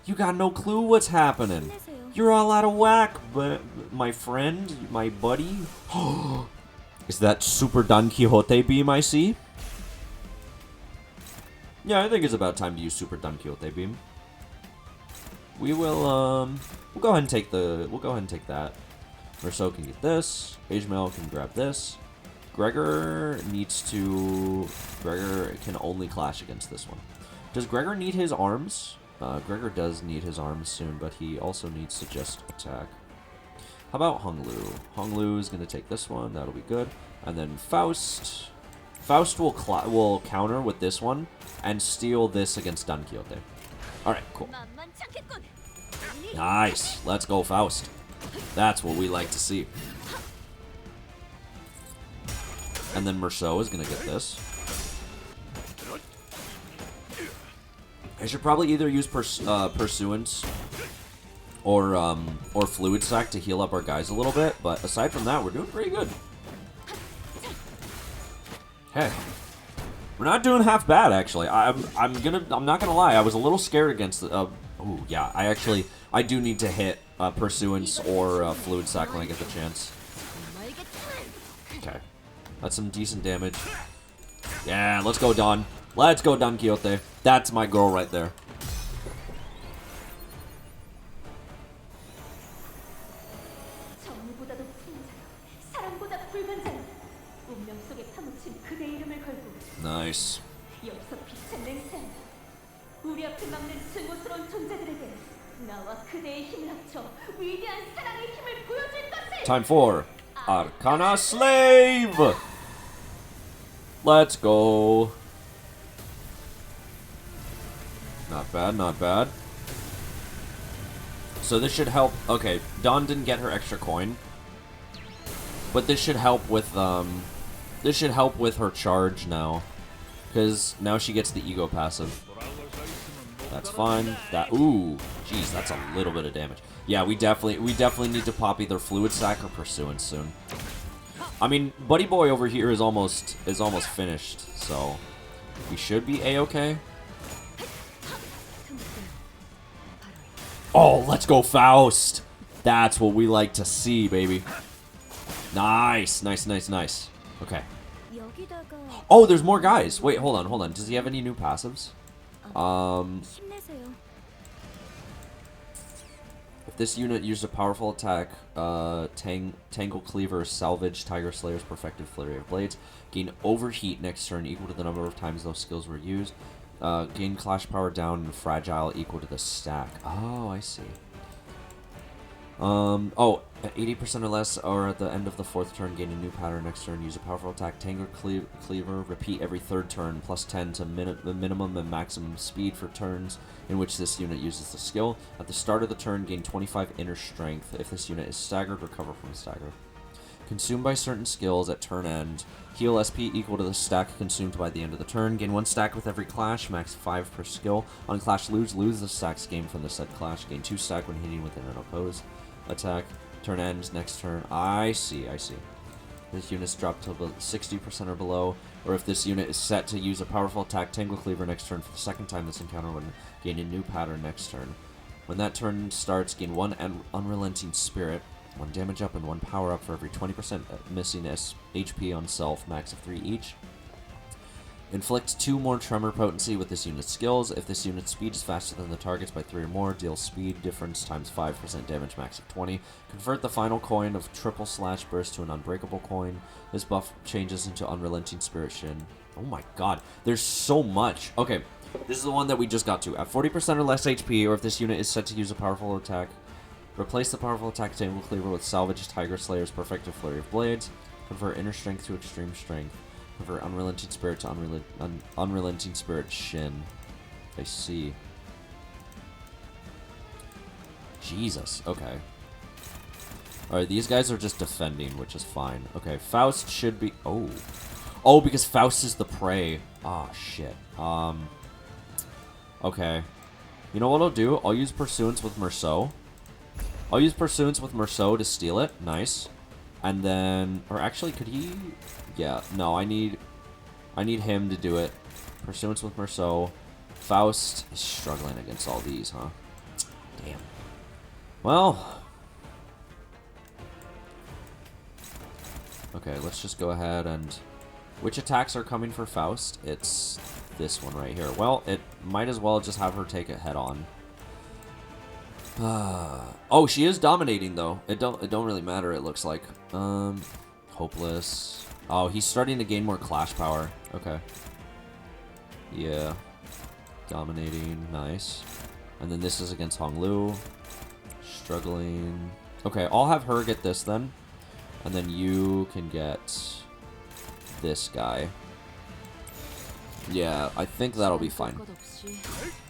You got no clue what's happening. You're all out of whack, but my friend, my buddy. Is that Super Don Quixote beam I see? Yeah, I think it's about time to use Super Don Quixote beam. We will we'll go ahead and take that. Merceau can get this. Agemel can grab this. Gregor can only clash against this one. Does Gregor need his arms? Gregor does need his arms soon, but he also needs to just attack. How about Hung Lu? Hung Lu is going to take this one. That'll be good. And then Faust. Faust will counter with this one and steal this against Don Quixote. Alright, cool. Nice. Let's go, Faust. That's what we like to see. And then Merceau is going to get this. I should probably either use Pursuance or Fluid Sac to heal up our guys a little bit, but aside from that, we're doing pretty good. Hey, we're not doing half bad actually. I'm not gonna lie, I was a little scared against the. Oh yeah, I do need to hit Pursuance or Fluid Sac when I get the chance. Okay, that's some decent damage. Yeah, let's go, Don. Let's go, Don Quixote. That's my girl right there. Nice. Time for Arcana Slave! Let's go. Not bad, not bad. So this should help. Okay, Dawn didn't get her extra coin, but this should help with her charge now, because now she gets the ego passive. That's fine. Ooh, jeez, that's a little bit of damage. Yeah, we definitely need to pop either Fluid Sac or Pursuance soon. I mean, Buddy Boy over here is almost finished, so we should be a-okay. Oh, let's go, Faust! That's what we like to see, baby. Nice, nice, nice, nice. Okay. Oh, there's more guys. Wait, hold on. Does he have any new passives? If this unit used a powerful attack, Tangle Cleaver, Salvage, Tiger Slayer's Perfected Flurry of Blades, gain Overheat next turn equal to the number of times those skills were used. Gain Clash Power down and Fragile equal to the stack. Oh, I see. Oh, at 80% or less, or at the end of the 4th turn, gain a new pattern next turn. Use a powerful attack, Tangle Cleaver. Repeat every 3rd turn, plus 10 to the minimum and maximum speed for turns in which this unit uses the skill. At the start of the turn, gain 25 inner strength. If this unit is staggered, recover from stagger. Consumed by certain skills at turn end. Heal SP equal to the stack consumed by the end of the turn. Gain 1 stack with every clash, max 5 per skill. On clash lose the stacks gained from the said clash. Gain 2 stack when hitting with an unopposed attack. Turn ends next turn. I see. This unit's dropped to 60% or below, or if this unit is set to use a powerful attack, Tangle Cleaver next turn for the 2nd time this encounter would gain a new pattern next turn. When that turn starts, gain 1 Unrelenting Spirit. 1 damage up and 1 power up for every 20% missing HP on self, max of 3 each. Inflicts 2 more tremor potency with this unit's skills. If this unit's speed is faster than the target's by 3 or more, deal speed difference times 5% damage, max of 20. Convert the final coin of triple slash burst to an unbreakable coin. This buff changes into unrelenting spirit shin. Oh my god, there's so much. Okay, this is the one that we just got to. At 40% or less HP, or if this unit is set to use a powerful attack, replace the powerful attack table cleaver with salvage Tiger Slayer's Perfected Flurry of Blades. Convert inner strength to extreme strength. Convert Unrelenting Spirit to Unrelenting Spirit Shin. I see. Jesus, okay. Alright, these guys are just defending, which is fine. Okay, Faust should be... Oh. Oh, because Faust is the prey. Ah, shit. Okay. You know what I'll do? I'll use Pursuance with Merceau. I'll use Pursuance with Merceau to steal it. Nice. And then... Or actually, could he... Yeah, no, I need him to do it. Pursuance with Merceau. Faust is struggling against all these, huh? Damn. Well... Okay, let's just go ahead and... Which attacks are coming for Faust? It's this one right here. Well, it might as well just have her take it head on. Oh, she is dominating though. It don't really matter, it looks like. Hopeless. Oh, he's starting to gain more clash power. Okay. Yeah. Dominating. Nice. And then this is against Hong Lu. Struggling. Okay, I'll have her get this then. And then you can get this guy. Yeah, I think that'll be fine.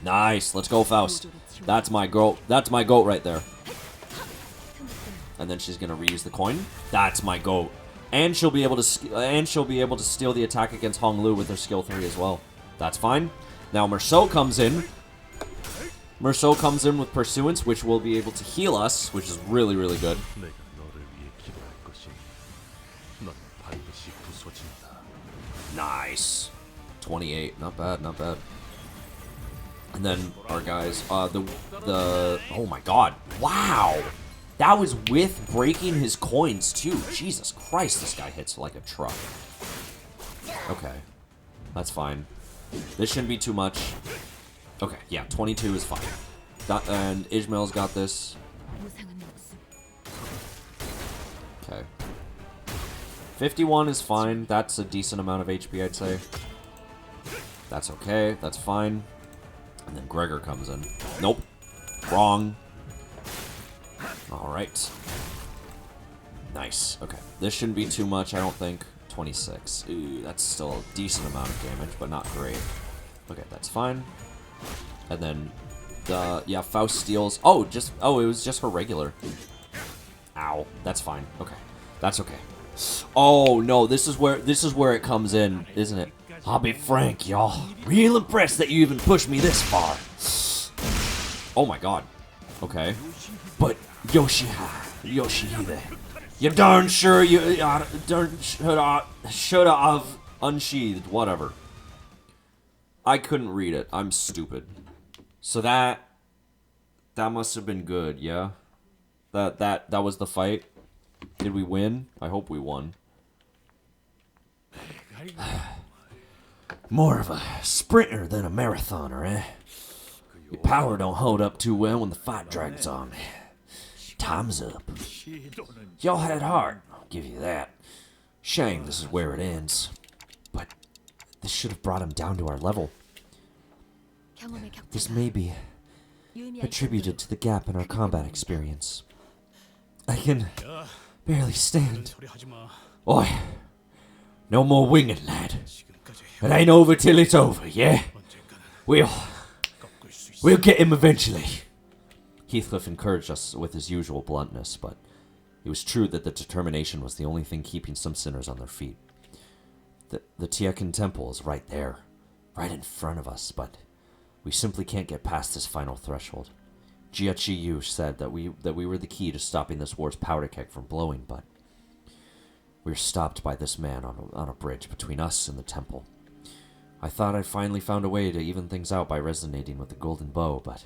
Nice. Let's go, Faust. That's my goat. That's my goat right there. And then she's gonna reuse the coin. That's my goat. And she'll be able to steal the attack against Hong Lu with her skill 3 as well. That's fine. Now Merceau comes in. Merceau comes in with Pursuance, which will be able to heal us, which is really, really good. Nice. 28. Not bad, not bad. And then our guys, oh my god. Wow. That was with breaking his coins too. Jesus Christ, this guy hits like a truck. Okay. That's fine. This shouldn't be too much. Okay, yeah, 22 is fine. And Ishmael's got this. Okay. 51 is fine. That's a decent amount of HP, I'd say. That's okay. That's fine. And then Gregor comes in. Nope. Wrong. Alright. Nice. Okay. This shouldn't be too much, I don't think. 26. Ooh, that's still a decent amount of damage, but not great. Okay, that's fine. And then, yeah, Faust steals. Oh, it was just her regular. Ow. That's fine. Okay. That's okay. Oh, no, this is where it comes in, isn't it? I'll be frank, y'all. Real impressed that you even pushed me this far. Oh my god. Okay. But Yoshihide, you darn sure you should have unsheathed, whatever. I couldn't read it. I'm stupid. So that must have been good, yeah? That was the fight. Did we win? I hope we won. More of a sprinter than a marathoner, eh? Your power don't hold up too well when the fight drags on. Time's up. Y'all had heart, I'll give you that. Shame this is where it ends. But this should have brought him down to our level. This may be attributed to the gap in our combat experience. I can barely stand. Oi, no more winging, lad. It ain't over till it's over, yeah? We'll get him eventually. Heathcliff encouraged us with his usual bluntness, but it was true that the determination was the only thing keeping some sinners on their feet. The Tiekin Temple is right there, right in front of us, but we simply can't get past this final threshold. Jia Chi Yu said that we were the key to stopping this war's powder keg from blowing, but we were stopped by this man on a bridge between us and the temple. I thought I finally found a way to even things out by resonating with the golden bow, but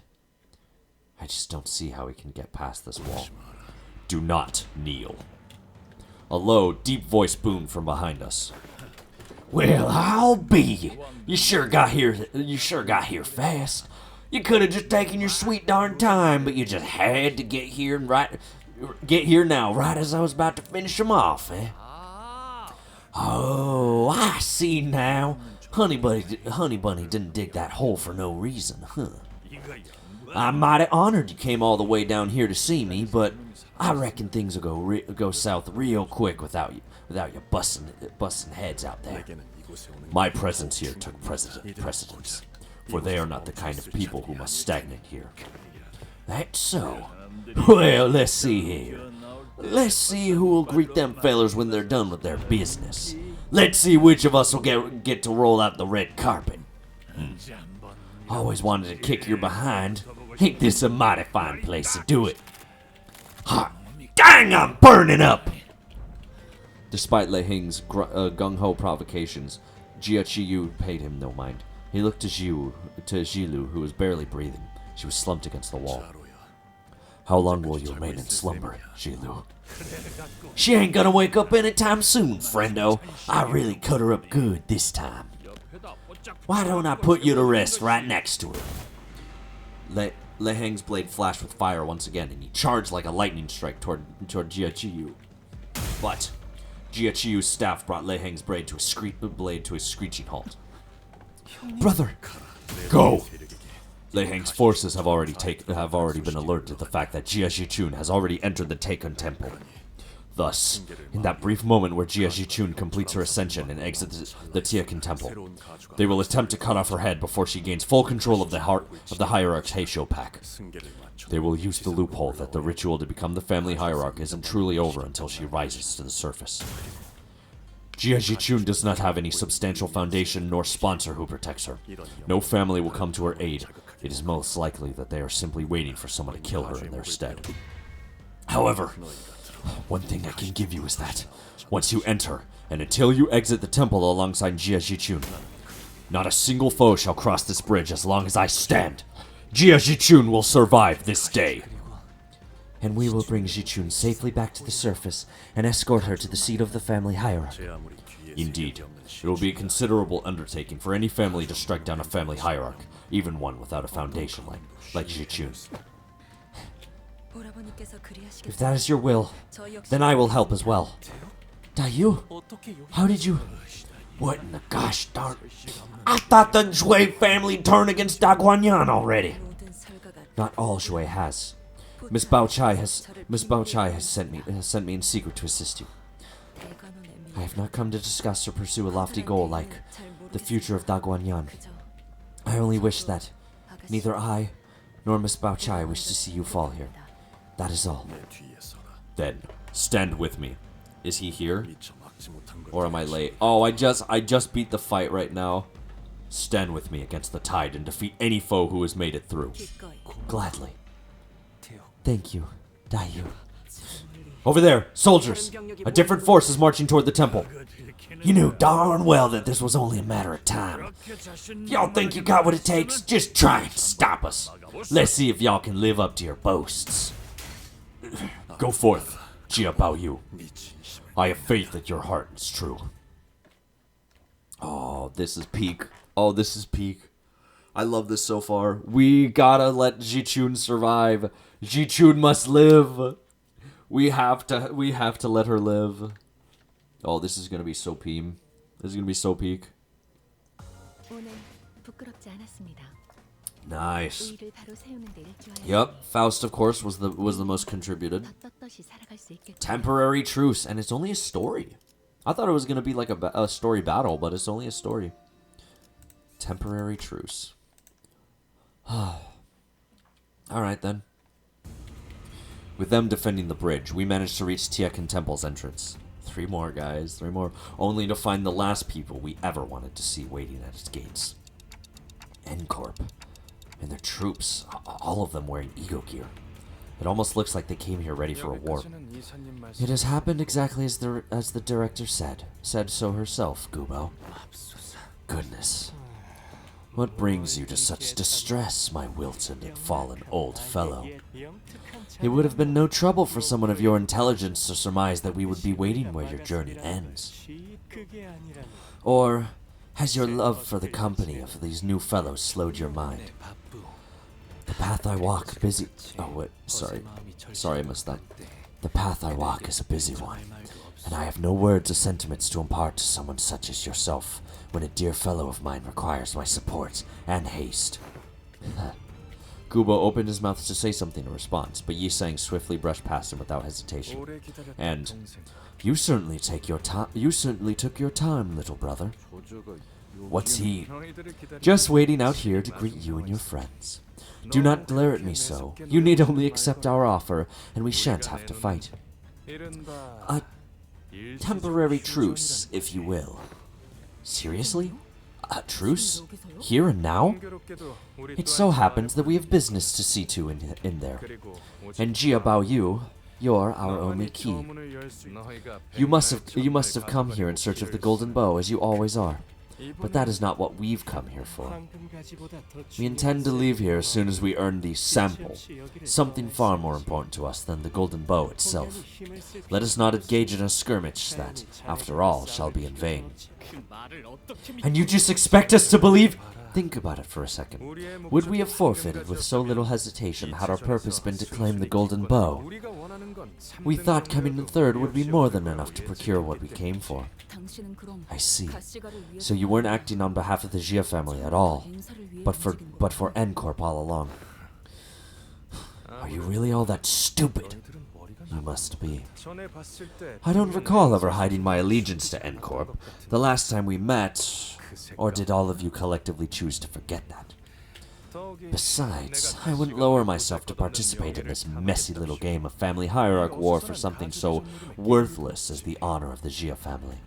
I just don't see how we can get past this wall. Do not kneel. A low, deep voice boomed from behind us. Well, I'll be. You sure got here fast. You could have just taken your sweet darn time, but you just had to get here now, right as I was about to finish them off, eh? Oh, I see now. Honey Bunny didn't dig that hole for no reason, huh? I'm mighty honored you came all the way down here to see me, but I reckon things will go south real quick without you busting heads out there. My presence here took precedence, for they are not the kind of people who must stagnate here. That's so. Well, let's see here. Let's see who will greet them fellers when they're done with their business. Let's see which of us will get to roll out the red carpet. Always wanted to kick your behind. Ain't this a mighty fine place to do it? Hot dang, I'm burning up! Despite Lei Hing's gung-ho provocations, Jia Qiyu paid him no mind. He looked to Zilu, who was barely breathing. She was slumped against the wall. How long will you remain in slumber, Zilu? She ain't gonna wake up anytime soon, friendo. I really cut her up good this time. Why don't I put you to rest right next to her? Lei Hing's blade flashed with fire once again, and he charged like a lightning strike toward Jia Qiyu. But Jia Qiyu's staff brought Lei Hing's blade to a screeching halt. Brother, go! Lei Hing's forces have already been alerted to the fact that Jia Zhichun has already entered the Taikun Temple. Thus, in that brief moment where Jia Zhichun completes her ascension and exits the Taikun Temple, they will attempt to cut off her head before she gains full control of the Hierarch's Heisho pack. They will use the loophole that the ritual to become the family hierarch isn't truly over until she rises to the surface. Jia Zhichun does not have any substantial foundation nor sponsor who protects her. No family will come to her aid. It is most likely that they are simply waiting for someone to kill her in their stead. However, one thing I can give you is that, once you enter, and until you exit the temple alongside Jia Zhichun, not a single foe shall cross this bridge as long as I stand. Jia Zhichun will survive this day. And we will bring Zhichun safely back to the surface and escort her to the seat of the family hierarch. Indeed, it will be a considerable undertaking for any family to strike down a family hierarch, even one without a foundation like Zhichun. If that is your will, then I will help as well. Dayu, how did you... What in the gosh darn... I thought the Shui family turned against Daguanyan already. Not all Shui has. Miss Bao Chai has sent me in secret to assist you. I have not come to discuss or pursue a lofty goal like the future of Daguanyan. I only wish that neither I nor Miss Bao Chai wish to see you fall here. That is all. Then, stand with me. Is he here? Or am I late? Oh, I just beat the fight right now. Stand with me against the tide and defeat any foe who has made it through. Gladly. Thank you, Dayu. Over there, soldiers! A different force is marching toward the temple. You knew darn well that this was only a matter of time. If y'all think you got what it takes, just try and stop us. Let's see if y'all can live up to your boasts. Go forth, Jia Baoyu. I have faith that your heart is true. Oh, this is peak. Oh, this is peak. I love this so far. We gotta let Zhichun survive. Zhichun must live. We have to let her live. Oh, this is gonna be so peak. This is gonna be so peak. Nice. Yep, Faust of course was the most contributed. Temporary truce, and it's only a story. I thought it was gonna be like a story battle, but it's only a story. Temporary truce. Alright then. With them defending the bridge, we managed to reach Taikun Temple's entrance. 3 more, guys. 3 more. Only to find the last people we ever wanted to see waiting at its gates. N-Corp. And their troops. All of them wearing ego gear. It almost looks like they came here ready for a war. It has happened exactly as the director said. Said so herself, Gubo. Goodness. What brings you to such distress, my wilted and fallen old fellow? It would have been no trouble for someone of your intelligence to surmise that we would be waiting where your journey ends. Or has your love for the company of these new fellows slowed your mind? The path I walk busy... Oh, wait, sorry. Sorry, I missed that. The path I walk is a busy one, and I have no words or sentiments to impart to someone such as yourself when a dear fellow of mine requires my support and haste. Kubo opened his mouth to say something in response, but Yi Sang swiftly brushed past him without hesitation. And, you certainly took your time, little brother. What's he? Just waiting out here to greet you and your friends. Do not glare at me so. You need only accept our offer, and we shan't have to fight. A temporary truce, if you will. Seriously? A truce? Here and now? It so happens that we have business to see to in there. And Jia Bao Yu, you're our only key. You must have come here in search of the golden bow, as you always are. But that is not what we've come here for. We intend to leave here as soon as we earn the sample, something far more important to us than the golden bow itself. Let us not engage in a skirmish that, after all, shall be in vain. And you just expect us to believe? Think about it for a second. Would we have forfeited with so little hesitation had our purpose been to claim the golden bow? We thought coming in third would be more than enough to procure what we came for. I see. So you weren't acting on behalf of the Jia family at all, but for N-Corp all along. Are you really all that stupid? You must be. I don't recall ever hiding my allegiance to N-Corp. The last time we met, or did all of you collectively choose to forget that? Besides, I wouldn't lower myself to participate in this messy little game of family hierarchy war for something so worthless as the honor of the Jia family.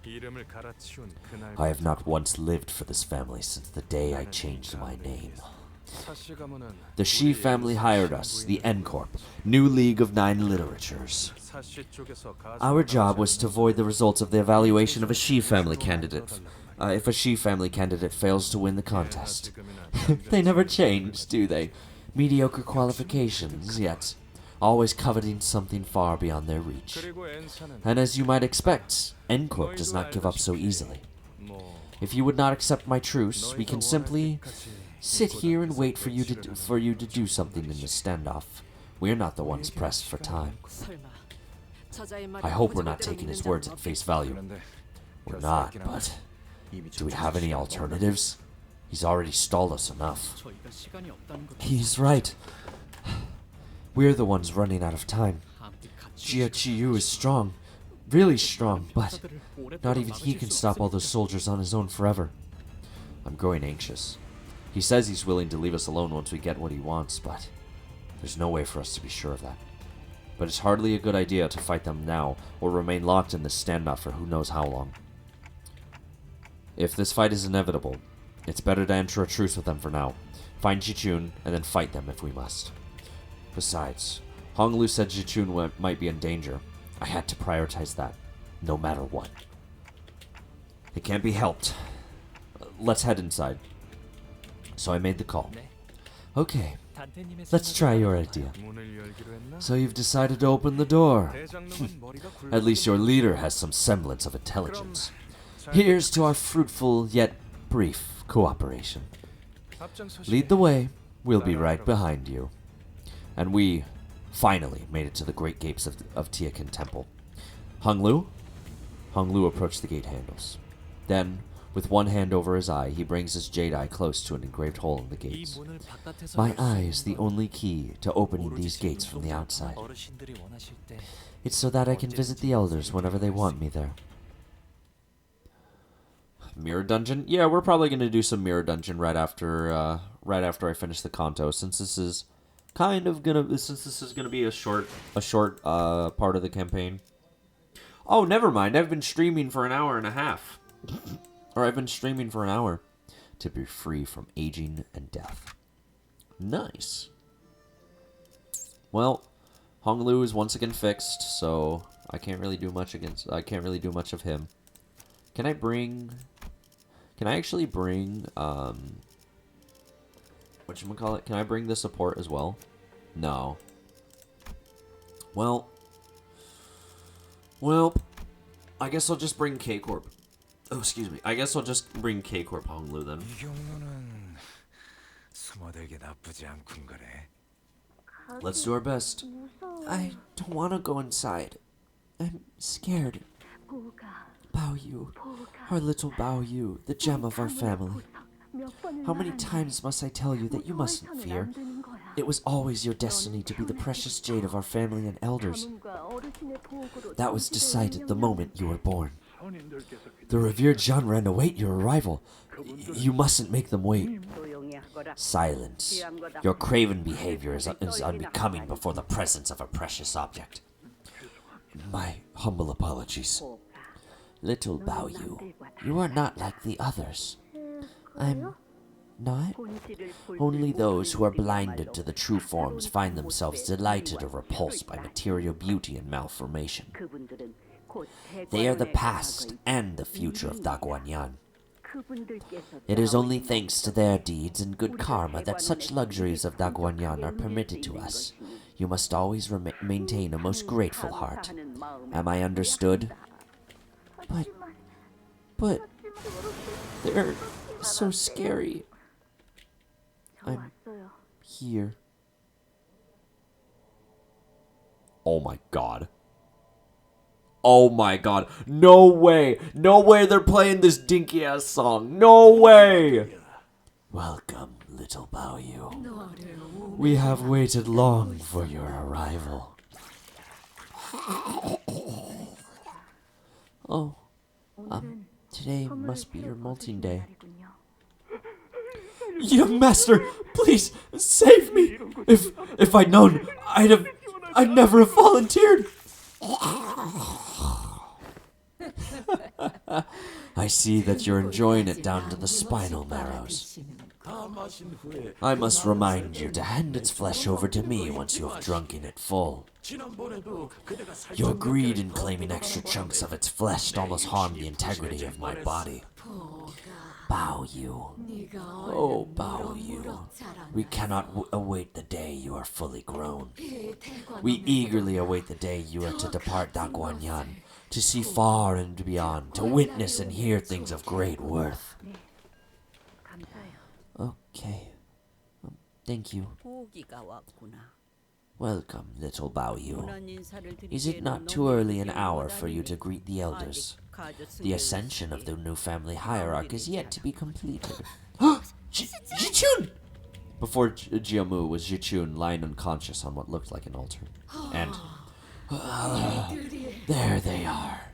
I have not once lived for this family since the day I changed my name. The Shi family hired us, the N-Corp, New League of Nine Literatures. Our job was to void the results of the evaluation of a Shi family candidate. If a Shi family candidate fails to win the contest. They never change, do they? Mediocre qualifications, yet always coveting something far beyond their reach. And as you might expect, N-Corp does not give up so easily. If you would not accept my truce, we can simply sit here and wait for you to do something in this standoff. We're not the ones pressed for time. I hope we're not taking his words at face value. We're not, but do we have any alternatives? He's already stalled us enough. He's right. We're the ones running out of time. Jia Qiyu is strong, really strong, but not even he can stop all those soldiers on his own forever. I'm growing anxious. He says he's willing to leave us alone once we get what he wants, but there's no way for us to be sure of that. But it's hardly a good idea to fight them now, or remain locked in this standoff for who knows how long. If this fight is inevitable, it's better to enter a truce with them for now. Find Jichun, and then fight them if we must. Besides, Honglu said Jichun might be in danger. I had to prioritize that, no matter what. It can't be helped. Let's head inside. So I made the call. Okay, let's try your idea. So you've decided to open the door. At least your leader has some semblance of intelligence. Here's to our fruitful yet brief cooperation. Lead the way. We'll be right behind you. And we finally made it to the great gates of Tiekin Temple. Honglu approached the gate handles. Then, with one hand over his eye, he brings his jade eye close to an engraved hole in the gates. My eye is the only key to opening these gates from the outside. It's so that I can visit the elders whenever they want me there. Mirror dungeon? Yeah, we're probably gonna do some mirror dungeon right after I finish the Canto, since this is gonna be a short part of the campaign. Oh, never mind. I've been streaming for an hour and a half. Or I've been streaming for an hour to be free from aging and death. Nice. Well, Honglu is once again fixed, so I can't really do much of him. Can I actually bring whatchamacallit, can I bring the support as well? No. Well, I guess I'll just bring K-Corp. Oh, excuse me. I guess I'll just bring K-Corp Honglu then. Let's do our best. I don't want to go inside. I'm scared. Bao Yu, our little Bao Yu, the gem of our family. How many times must I tell you that you mustn't fear? It was always your destiny to be the precious jade of our family and elders. That was decided the moment you were born. The revered Janren await your arrival. You mustn't make them wait. Silence. Your craven behavior is unbecoming before the presence of a precious object. My humble apologies. Little Bao Yu, you are not like the others. I'm not? Only those who are blinded to the true forms find themselves delighted or repulsed by material beauty and malformation. They are the past and the future of Daguanyan. It is only thanks to their deeds and good karma that such luxuries of Daguanyan are permitted to us. You must always maintain a most grateful heart. Am I understood? But, they're so scary. I'm here. Oh my god. Oh my god. No way. No way they're playing this dinky ass song. No way. Welcome, little Bao Yu. We have waited long for your arrival. Oh, today must be your molting day. Young master, please save me. If I'd known, I'd never have volunteered. I see that you're enjoying it down to the spinal marrows. I must remind you to hand its flesh over to me once you have drunken it full. Your greed in claiming extra chunks of its flesh almost harmed the integrity of my body. Bao Yu. Oh, Bao Yu. We cannot await the day you are fully grown. We eagerly await the day you are to depart Daguanyan, to see far and beyond, to witness and hear things of great worth. Okay. Thank you. Welcome, little Bao Yu. Is it not too early an hour for you to greet the elders? The ascension of the new family hierarch is yet to be completed. Jichun! Before Jiamu was Jichun lying unconscious on what looked like an altar. And there they are.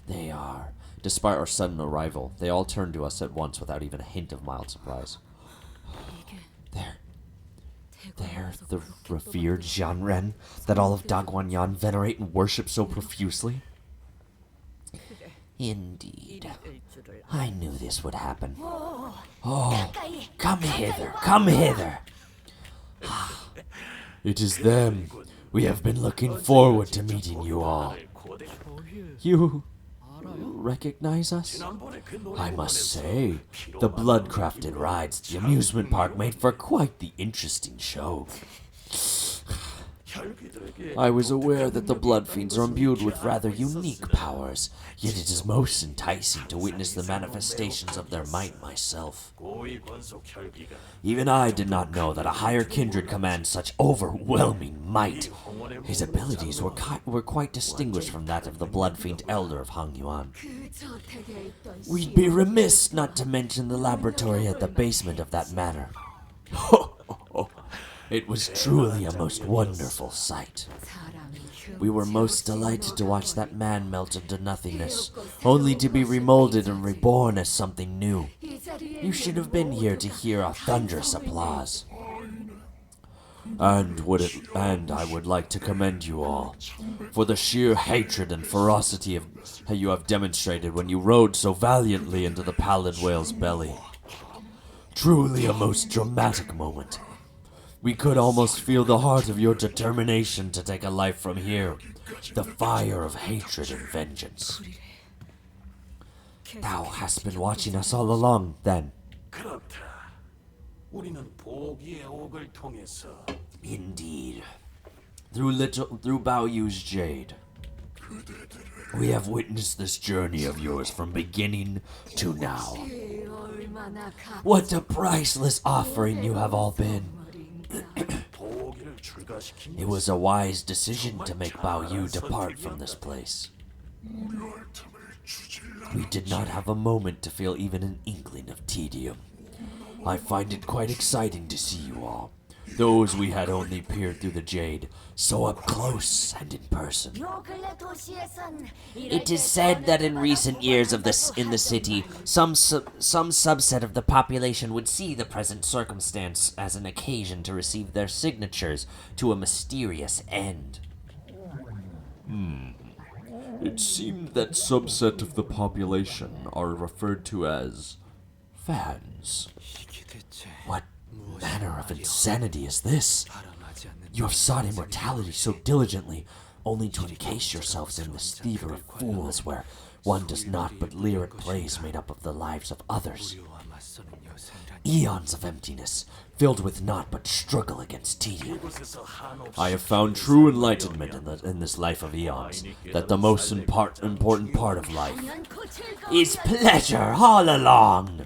They are. Despite our sudden arrival, they all turned to us at once without even a hint of mild surprise. They're the revered Janren that all of Daguanyan venerate and worship so profusely? Indeed. I knew this would happen. Oh, come hither, come hither. It is them. We have been looking forward to meeting you all. You recognize us? I must say, the blood-crafted rides at the amusement park made for quite the interesting show. I was aware that the blood fiends are imbued with rather unique powers, yet it is most enticing to witness the manifestations of their might myself. Even I did not know that a higher kindred commands such overwhelming might. His abilities were quite distinguished from that of the blood fiend elder of Hangyuan. We'd be remiss not to mention the laboratory at the basement of that manor. It was truly a most wonderful sight. We were most delighted to watch that man melt into nothingness, only to be remolded and reborn as something new. You should have been here to hear our thunderous applause. And I would like to commend you all for the sheer hatred and ferocity you have demonstrated when you rode so valiantly into the pallid whale's belly. Truly a most dramatic moment. We could almost feel the heart of your determination to take a life from here, the fire of hatred and vengeance. Thou hast been watching us all along, then. 우리는 보기의 옥을 통해서 Indeed. Through Bao Yu's jade, we have witnessed this journey of yours from beginning to now. What a priceless offering you have all been. 보기를 출가시킨 It was a wise decision to make Bao Yu depart from this place. We did not have a moment to feel even an inkling of tedium. I find it quite exciting to see you all, those we had only peered through the jade, so up close and in person. It is said that in recent years in the city, some subset of the population would see the present circumstance as an occasion to receive their signatures to a mysterious end. It seemed that subset of the population are referred to as fans. What manner of insanity is this? You have sought immortality so diligently, only to encase yourselves in this theater of fools where one does not but leer at plays made up of the lives of others. Eons of emptiness, filled with naught but struggle against tedium. I have found true enlightenment in this life of eons, that the most important part of life is pleasure all along.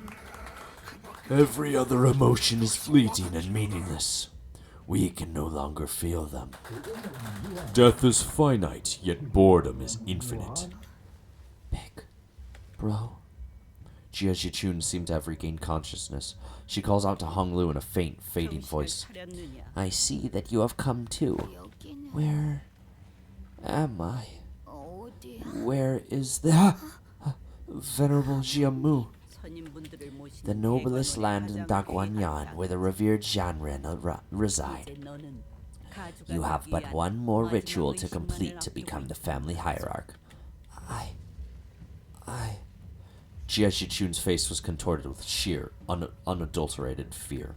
Every other emotion is fleeting and meaningless. We can no longer feel them. Death is finite, yet boredom is infinite. Big bro. Jia Zhichun seemed to have regained consciousness. She calls out to Hong Lu in a faint, fading voice. I see that you have come too. Where am I? Where is the Venerable Jiamu? The noblest land in Daguanyan, where the revered Jianren reside. You have but one more ritual to complete to become the family hierarch. I... Jia Zhichun's face was contorted with sheer, unadulterated fear.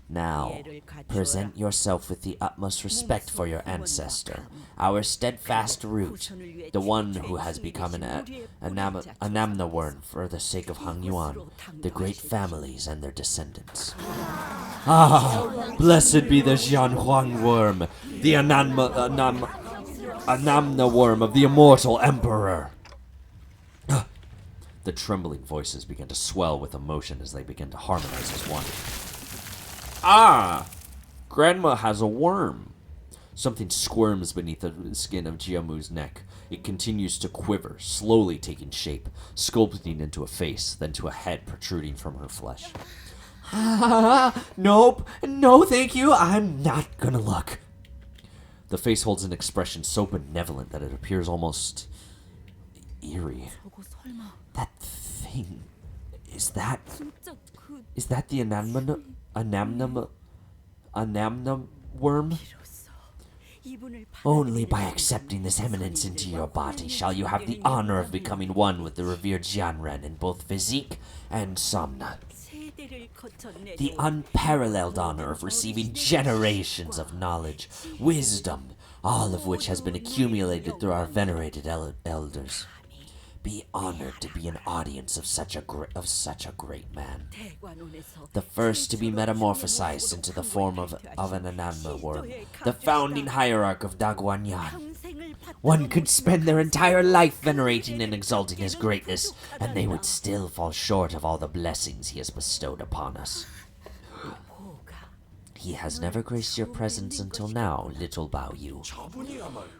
Now, present yourself with the utmost respect for your ancestor, our steadfast root, the one who has become an Anamna worm for the sake of Hang Yuan, the great families and their descendants. Ah, blessed be the Jianhuang worm, the Anamna worm of the immortal emperor. The trembling voices began to swell with emotion as they began to harmonize as one. Ah! Grandma has a worm. Something squirms beneath the skin of Jiamu's neck. It continues to quiver, slowly taking shape, sculpting into a face, then to a head protruding from her flesh. Nope. No, thank you. I'm not gonna look. The face holds an expression so benevolent that it appears almost eerie. That thing, is that the Anamna worm? Only by accepting this eminence into your body shall you have the honor of becoming one with the revered Jianren in both physique and somna. The unparalleled honor of receiving generations of knowledge, wisdom, all of which has been accumulated through our venerated elders. Be honored to be an audience of such a great man. The first to be metamorphosized into the form of an Ananma worm, the founding hierarch of Daguanyan. One could spend their entire life venerating and exalting his greatness, and they would still fall short of all the blessings he has bestowed upon us. He has never graced your presence until now, little Bao Yu.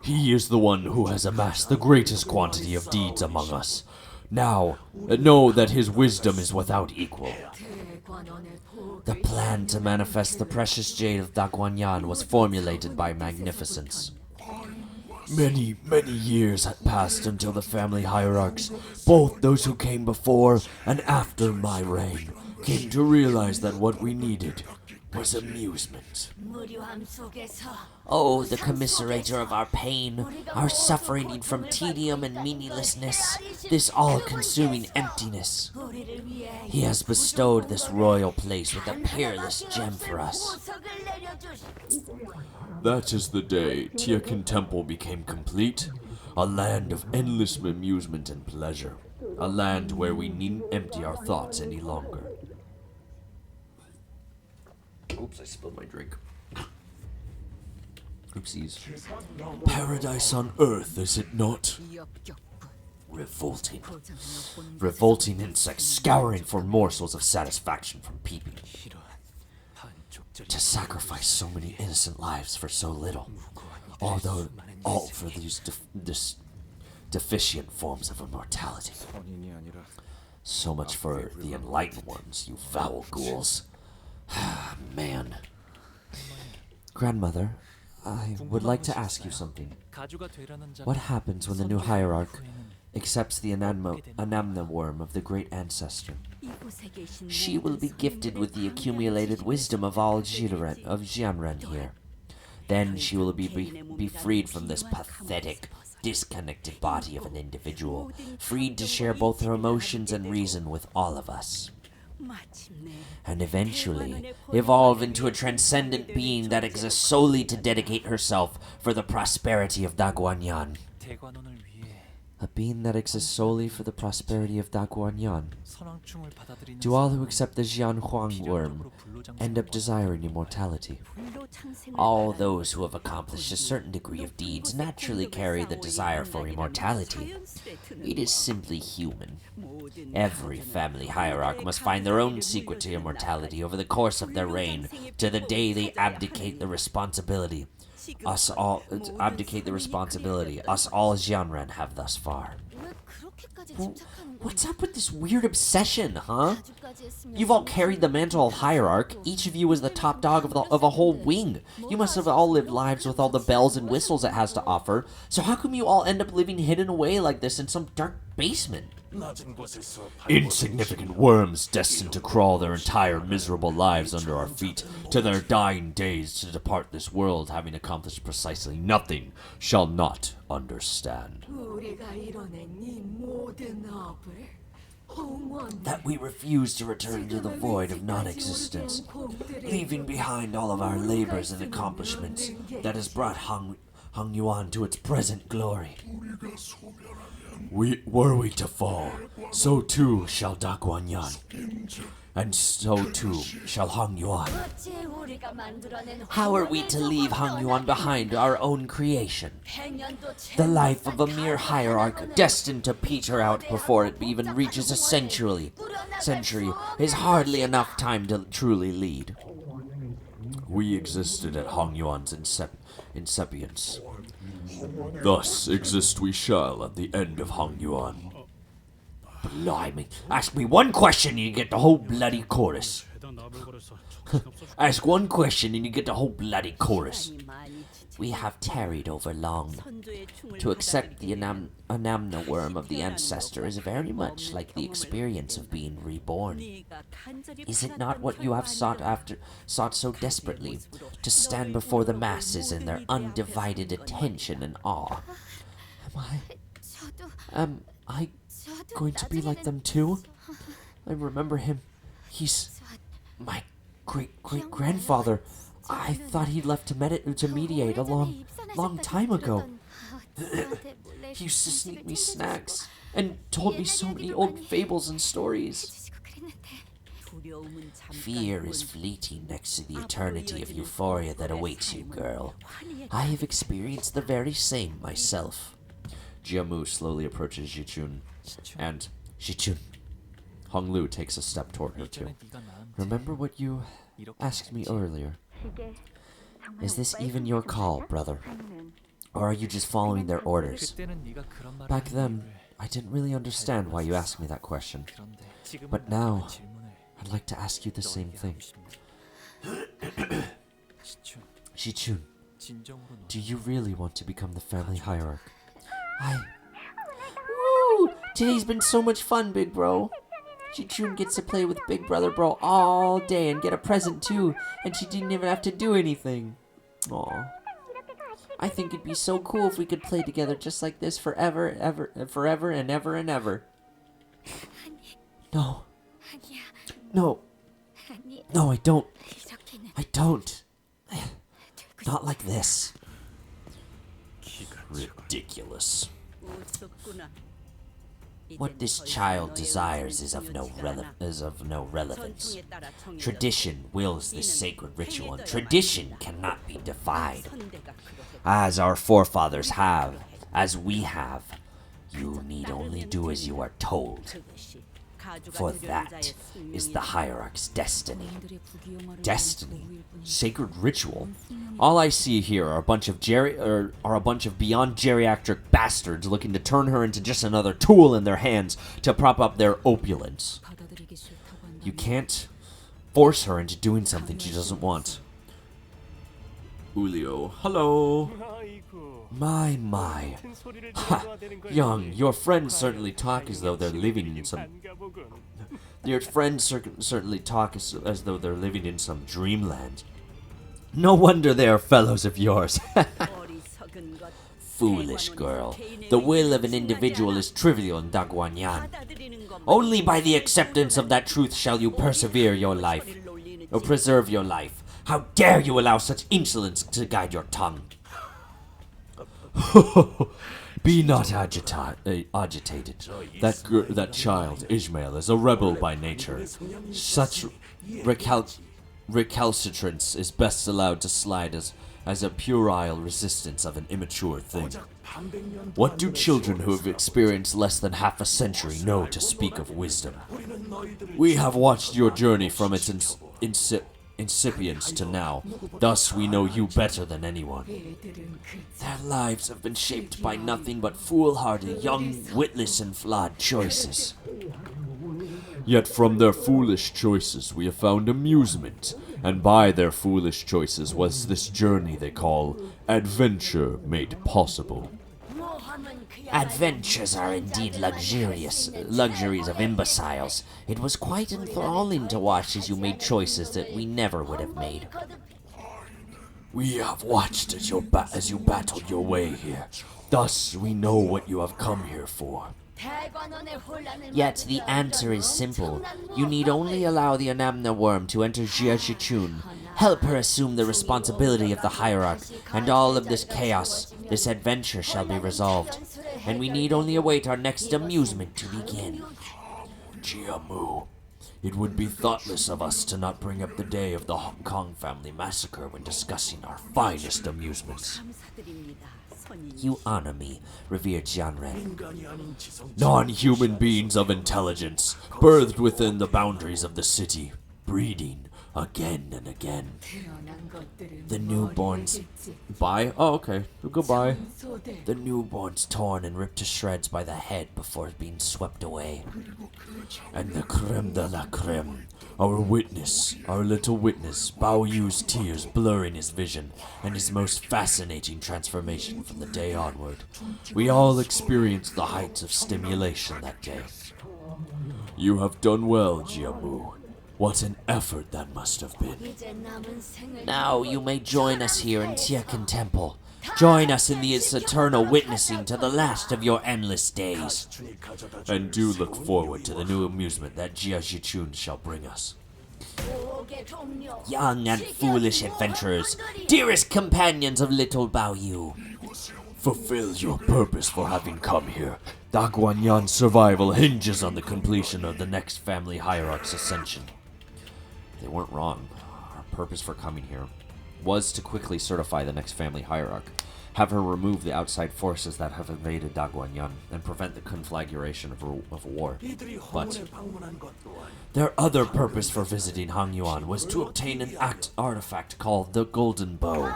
He is the one who has amassed the greatest quantity of deeds among us. Now, know that his wisdom is without equal. The plan to manifest the precious jade of Daguanyan was formulated by Magnificence. Many years had passed until the family hierarchs, both those who came before and after my reign, came to realize that what we needed was amusement. Oh, the commiserator of our pain, our suffering from tedium and meaninglessness, this all-consuming emptiness. He has bestowed this royal place with a peerless gem for us. That is the day Tiakin Temple became complete, a land of endless amusement and pleasure, a land where we needn't empty our thoughts any longer. Oops, I spilled my drink. Oopsies. Paradise on earth, is it not? Revolting. Revolting insects scouring for morsels of satisfaction from peeping. To sacrifice so many innocent lives for so little. Although, all for these deficient forms of immortality. So much for the enlightened ones, you foul ghouls. Man. Grandmother, I would like to ask you something. What happens when the new hierarch accepts the Anamna worm of the great ancestor? She will be gifted with the accumulated wisdom of all Jianren here. Then she will be freed from this pathetic, disconnected body of an individual, freed to share both her emotions and reason with all of us. And eventually evolve into a transcendent being that exists solely to dedicate herself for the prosperity of Daguanyan. A being that exists solely for the prosperity of Daguanyan. Do all who accept the Jianhuang worm end up desiring immortality? All those who have accomplished a certain degree of deeds naturally carry the desire for immortality. It is simply human. Every family hierarch must find their own secret to immortality over the course of their reign, to the day they abdicate the responsibility. Us all Jianren have thus far. What's up with this weird obsession, huh? You've all carried the mantle of hierarch. Each of you is the top dog of a whole wing. You must have all lived lives with all the bells and whistles it has to offer. So how come you all end up living hidden away like this in some dark basement? Insignificant worms destined to crawl their entire miserable lives under our feet, to their dying days to depart this world having accomplished precisely nothing, shall not understand. That we refuse to return to the void of non-existence, leaving behind all of our labors and accomplishments that has brought Hong Yuan to its present glory. Were we to fall, so too shall Daguanyan, and so too shall Hong Yuan. How are we to leave Hong Yuan behind, our own creation? The life of a mere hierarch destined to peter out before it even reaches a century is hardly enough time to truly lead. We existed at Hong Yuan's incepience. Thus exist we shall at the end of Hong Yuan. Blimey. Ask me one question and you get the whole bloody chorus. Ask one question and you get the whole bloody chorus. We have tarried over long. To accept the Anamna worm of the ancestor is very much like the experience of being reborn. Is it not what you have sought so desperately, to stand before the masses in their undivided attention and awe? Am I going to be like them too? I remember him. He's my great-great-grandfather. I thought he'd left to mediate a long time ago. He used to sneak me snacks and told me so many old fables and stories. Fear is fleeting next to the eternity of euphoria that awaits you, girl. I have experienced the very same myself. Jiamu slowly approaches Jichun, and Jichun. Hong Lu takes a step toward her too. Remember what you asked me earlier? Is this even your call, brother? Or are you just following their orders? Back then, I didn't really understand why you asked me that question. But now, I'd like to ask you the same thing. Shichun, do you really want to become the family hierarch? Woo! Today's been so much fun, big bro. Jichun gets to play with Big Brother Bro all day and get a present too, and she didn't even have to do anything. Aw. I think it'd be so cool if we could play together just like this forever and ever. No. No, I don't. Not like this. Ridiculous. What this child desires is of no relevance. Tradition wills this sacred ritual, and tradition cannot be defied. As our forefathers have, as we have, you need only do as you are told. For that is the hierarch's destiny. Destiny? Sacred ritual? All I see here are a bunch of beyond geriatric bastards looking to turn her into just another tool in their hands to prop up their opulence. You can't force her into doing something she doesn't want. Julio, hello. My. Ha! Young, your friends certainly talk as though they're living in some... Your friends certainly talk as though they're living in some dreamland. No wonder they are fellows of yours. Foolish girl. The will of an individual is trivial in Daguanyan. Only by the acceptance of that truth shall you persevere your life, or preserve your life. How dare you allow such insolence to guide your tongue? Be not agitated. That child, Ishmael, is a rebel by nature. Such recalcitrance is best allowed to slide as a puerile resistance of an immature thing. What do children who have experienced less than half a century know to speak of wisdom? We have watched your journey from its incipience to now. Thus we know you better than anyone. Their lives have been shaped by nothing but foolhardy, young, witless, and flawed choices. Yet from their foolish choices we have found amusement, and by their foolish choices was this journey they call adventure made possible. Adventures are indeed luxuries of imbeciles. It was quite enthralling to watch as you made choices that we never would have made. We have watched as you battled your way here. Thus, we know what you have come here for. Yet the answer is simple. You need only allow the Anamna worm to enter Jia Shichun, help her assume the responsibility of the hierarch, and all of this chaos, this adventure shall be resolved. And we need only await our next amusement to begin. Jiamu, it would be thoughtless of us to not bring up the day of the Hong Kong family massacre when discussing our finest amusements. You honor me, revered Jianren. Non-human beings of intelligence, birthed within the boundaries of the city, breeding again and again. The newborns... Bye? Oh, okay. Goodbye. The newborns torn and ripped to shreds by the head before being swept away. And the creme de la creme, our little witness, Bao Yu's tears blurring his vision, and his most fascinating transformation from the day onward. We all experienced the heights of stimulation that day. You have done well, Jiamu. What an effort that must have been. Now you may join us here in Tiekan Temple. Join us in this eternal witnessing to the last of your endless days. And do look forward to the new amusement that Jia Shichun shall bring us. Young and foolish adventurers, dearest companions of little Bao Yu, fulfill your purpose for having come here. Daguanyan's survival hinges on the completion of the next family hierarch's ascension. They weren't wrong. Our purpose for coming here was to quickly certify the next family hierarch, have her remove the outside forces that have invaded Daguanyan, and prevent the conflagration of war. But their other purpose for visiting Hangyuan was to obtain an artifact called the Golden Bow.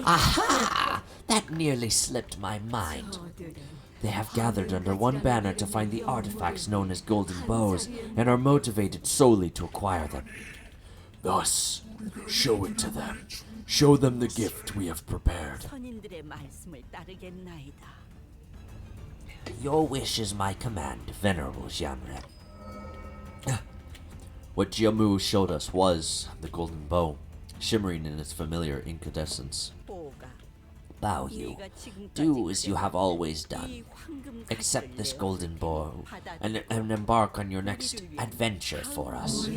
Aha! That nearly slipped my mind. They have gathered under one banner to find the artifacts known as Golden Bows, and are motivated solely to acquire them. Thus, show it to them. Show them the gift we have prepared. Your wish is my command, Venerable Jianren. What Jiamu showed us was the Golden Bow, shimmering in its familiar incandescence. Bao Yu, do as you have always done. Accept this golden bow and embark on your next adventure for us.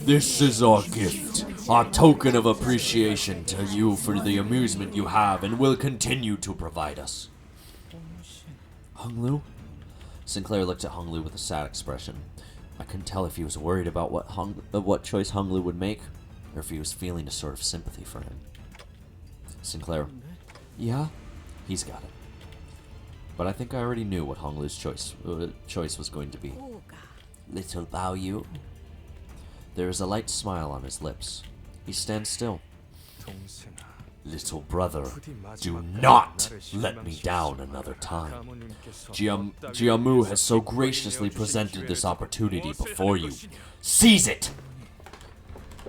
This is our gift, our token of appreciation to you for the amusement you have and will continue to provide us. Honglu, Sinclair looked at Hung Lu with a sad expression. I couldn't tell if he was worried about what choice Hung Lu would make, or if he was feeling a sort of sympathy for him. Sinclair, yeah, he's got it. But I think I already knew what Hung Lu's choice was going to be. Little Bao Yu. There is a light smile on his lips. He stands still. Little brother, do not let me down another time. Jiamu has so graciously presented this opportunity before you. Seize it!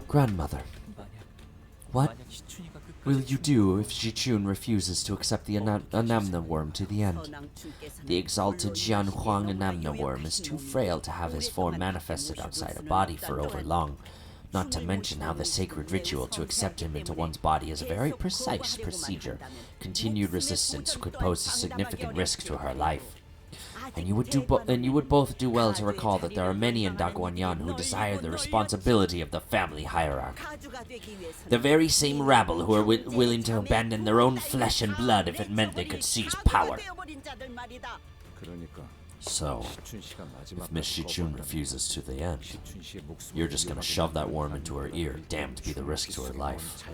Grandmother, what will you do if Jichun refuses to accept the Anamna worm to the end? The exalted Jian Huang Anamna worm is too frail to have his form manifested outside a body for overlong. Not to mention how the sacred ritual to accept him into one's body is a very precise procedure. Continued resistance could pose a significant risk to her life. And you would both do well to recall that there are many in Daguanyan who desire the responsibility of the family hierarchy. The very same rabble who are willing to abandon their own flesh and blood if it meant they could seize power. So, if Miss Shichun refuses to the end, you're just gonna shove that worm into her ear, damned be the risk to her life.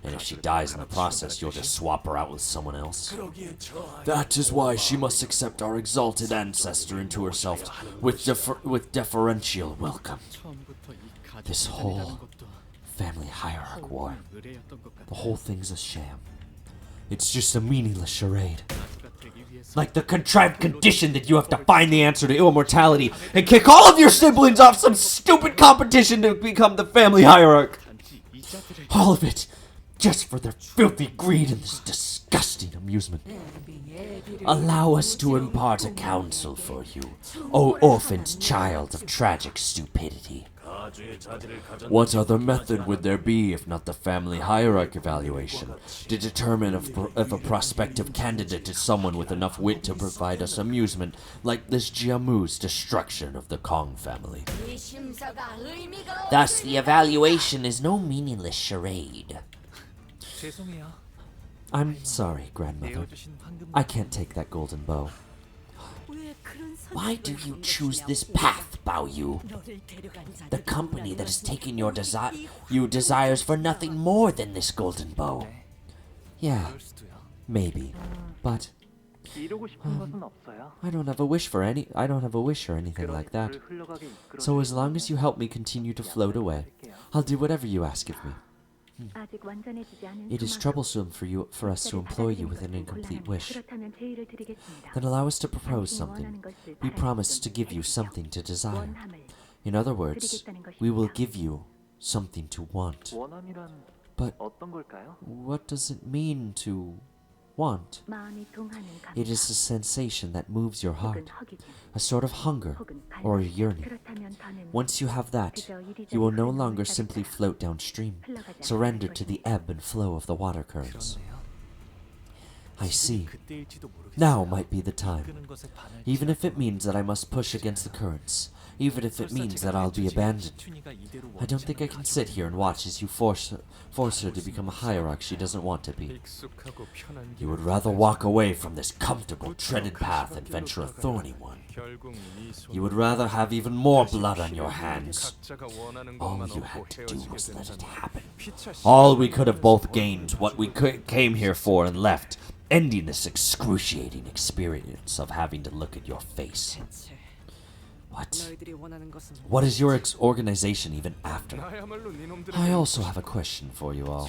And if she dies in the process, you'll just swap her out with someone else. That is why she must accept our exalted ancestor into herself with deferential welcome. This whole family hierarchy war, the whole thing's a sham. It's just a meaningless charade. Like the contrived condition that you have to find the answer to immortality and kick all of your siblings off some stupid competition to become the family hierarch. All of it just for their filthy greed and this disgusting amusement. Allow us to impart a counsel for you, O orphaned child of tragic stupidity. What other method would there be if not the family hierarchy evaluation to determine if a prospective candidate is someone with enough wit to provide us amusement like this Jiamu's destruction of the Kong family? Thus, the evaluation is no meaningless charade. I'm sorry, grandmother. I can't take that golden bow. Why do you choose this path, Bao Yu? The company that has taken your desires for nothing more than this golden bow. Yeah, maybe, but I don't have a wish or anything like that. So as long as you help me continue to float away, I'll do whatever you ask of me. It is troublesome for us to employ you with an incomplete wish. Then allow us to propose something. We promise to give you something to desire. In other words, we will give you something to want. But what does it mean to want? It is a sensation that moves your heart, a sort of hunger or a yearning. Once you have that, you will no longer simply float downstream, surrender to the ebb and flow of the water currents. I see. Now might be the time. Even if it means that I must push against the currents, even if it means that I'll be abandoned. I don't think I can sit here and watch as you force her to become a hierarch she doesn't want to be. You would rather walk away from this comfortable, treaded path and venture a thorny one. You would rather have even more blood on your hands. All you had to do was let it happen. All we could have both gained, what we came here for and left, ending this excruciating experience of having to look at your face. What is your organization even after? I also have a question for you all.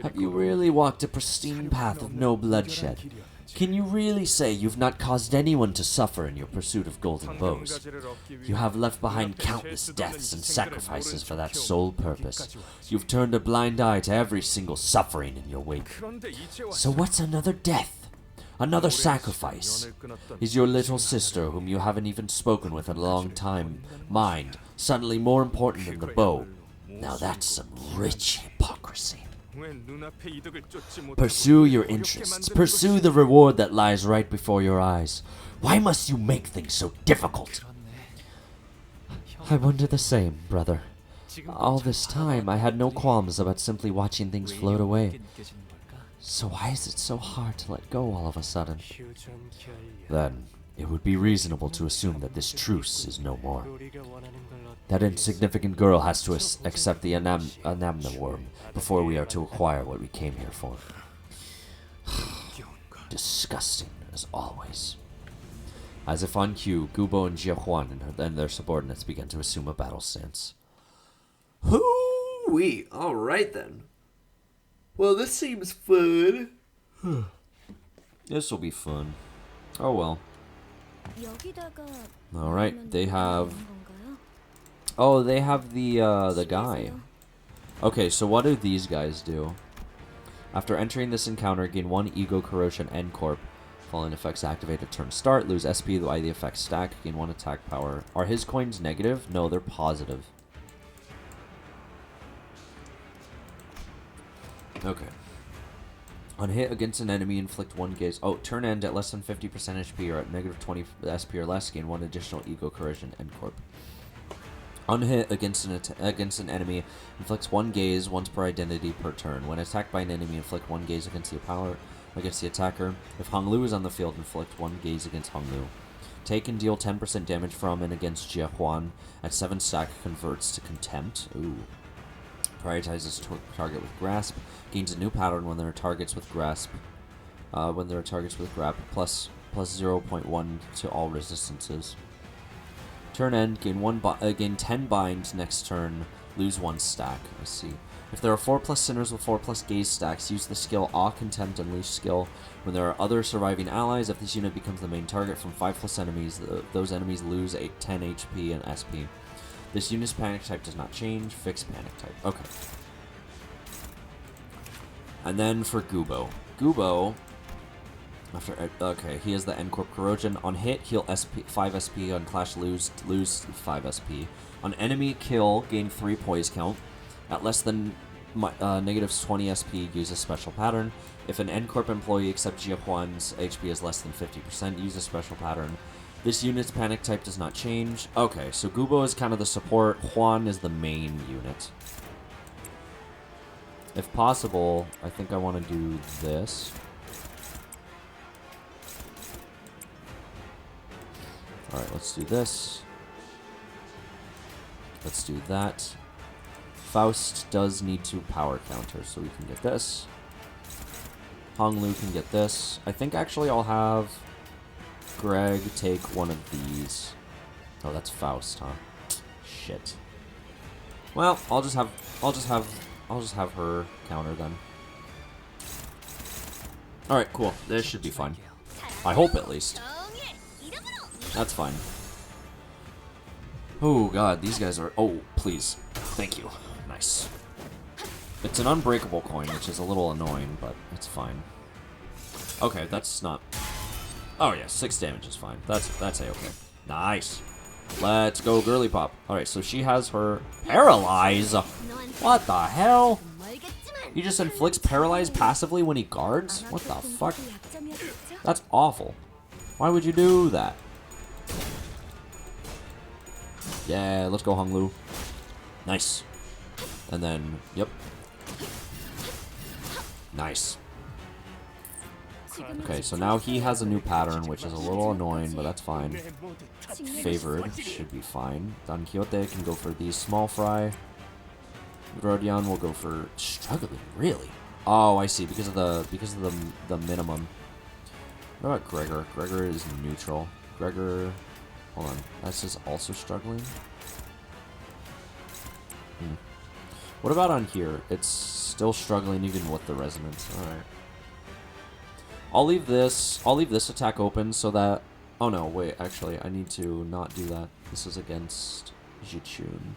Have you really walked a pristine path of no bloodshed? Can you really say you've not caused anyone to suffer in your pursuit of golden bows? You have left behind countless deaths and sacrifices for that sole purpose. You've turned a blind eye to every single suffering in your wake. So what's another death? Another sacrifice? Is your little sister, whom you haven't even spoken with in a long time, mind, suddenly more important than the bow? Now that's some rich hypocrisy. Pursue your interests. Pursue the reward that lies right before your eyes. Why must you make things so difficult? I wonder the same, brother. All this time, I had no qualms about simply watching things float away. So why is it so hard to let go all of a sudden? Then, it would be reasonable to assume that this truce is no more. That insignificant girl has to accept the Anamna worm before we are to acquire what we came here for. Disgusting, as always. As if on cue, Gubo and Jiehuan and their subordinates began to assume a battle stance. Hoo-wee. Alright then. Well, this seems fun. This will be fun. Oh well. Alright, they have... Oh, they have the guy. Okay, so what do these guys do? After entering this encounter, gain 1 Ego Corrosion End Corp. Following effects activated turn start. Lose SP while the effects stack. Gain 1 attack power. Are his coins negative? No, they're positive. Okay. On hit against an enemy, inflict 1 gaze. Oh, turn end at less than 50% HP or at negative 20 SP or less, gain 1 additional Ego Corrosion End Corp. On hit against an enemy, inflicts 1 gaze once per identity per turn. When attacked by an enemy, inflict 1 gaze against the attacker. If Hong Lu is on the field, inflict 1 gaze against Hong Lu. Take and deal 10% damage from and against Jie Huan. At 7 stack, converts to Contempt. Ooh. Prioritizes target with Grasp. Gains a new pattern when there are targets with Grasp. Plus 0.1 to all resistances. Turn end, gain 10 bind next turn, lose 1 stack. Let's see. If there are 4+ sinners with 4+ gaze stacks, use the skill Awe, Contempt, Unleash skill. When there are other surviving allies, if this unit becomes the main target from 5+ enemies, those enemies lose 10 HP and SP. This unit's panic type does not change. Fixed panic type. Okay. And then for Gubo. Gubo... he has the End Corp Corrosion. On hit, heal 5 SP. On clash, lose 5 SP. On enemy kill, gain 3 poise count. At less than negative 20 SP, use a special pattern. If an End Corp employee except Jie Huan's HP is less than 50%, use a special pattern. This unit's panic type does not change. Okay, so Gubo is kind of the support. Huan is the main unit. If possible, I think I want to do this. Alright, let's do this. Let's do that. Faust does need 2 power counters, so we can get this. Hong Lu can get this. I think actually I'll have Greg take one of these. Oh, that's Faust, huh? Shit. Well, I'll just have her counter then. Alright, cool. This should be fine. I hope at least. That's fine. Oh god, these guys are... Oh, please. Thank you. Nice. It's an unbreakable coin, which is a little annoying, but it's fine. Okay, that's not... Oh yeah, 6 damage is fine. That's A-okay. Nice. Let's go, Girly Pop. Alright, so she has her... Paralyze? What the hell? He just inflicts Paralyze passively when he guards? What the fuck? That's awful. Why would you do that? Yeah, let's go, Hong Lu. Nice. And then, yep. Nice. Okay, so now he has a new pattern, which is a little annoying, but that's fine. Favored should be fine. Don Quixote can go for these small fry. Rodion will go for struggling, really? Oh, I see, because of the minimum. What about Gregor? Gregor is neutral. Gregor, hold on, that's just also struggling. What about on here? It's still struggling even with the resonance. All right. I'll leave this attack open so that... Oh no, wait, actually, I need to not do that. This is against Jichun.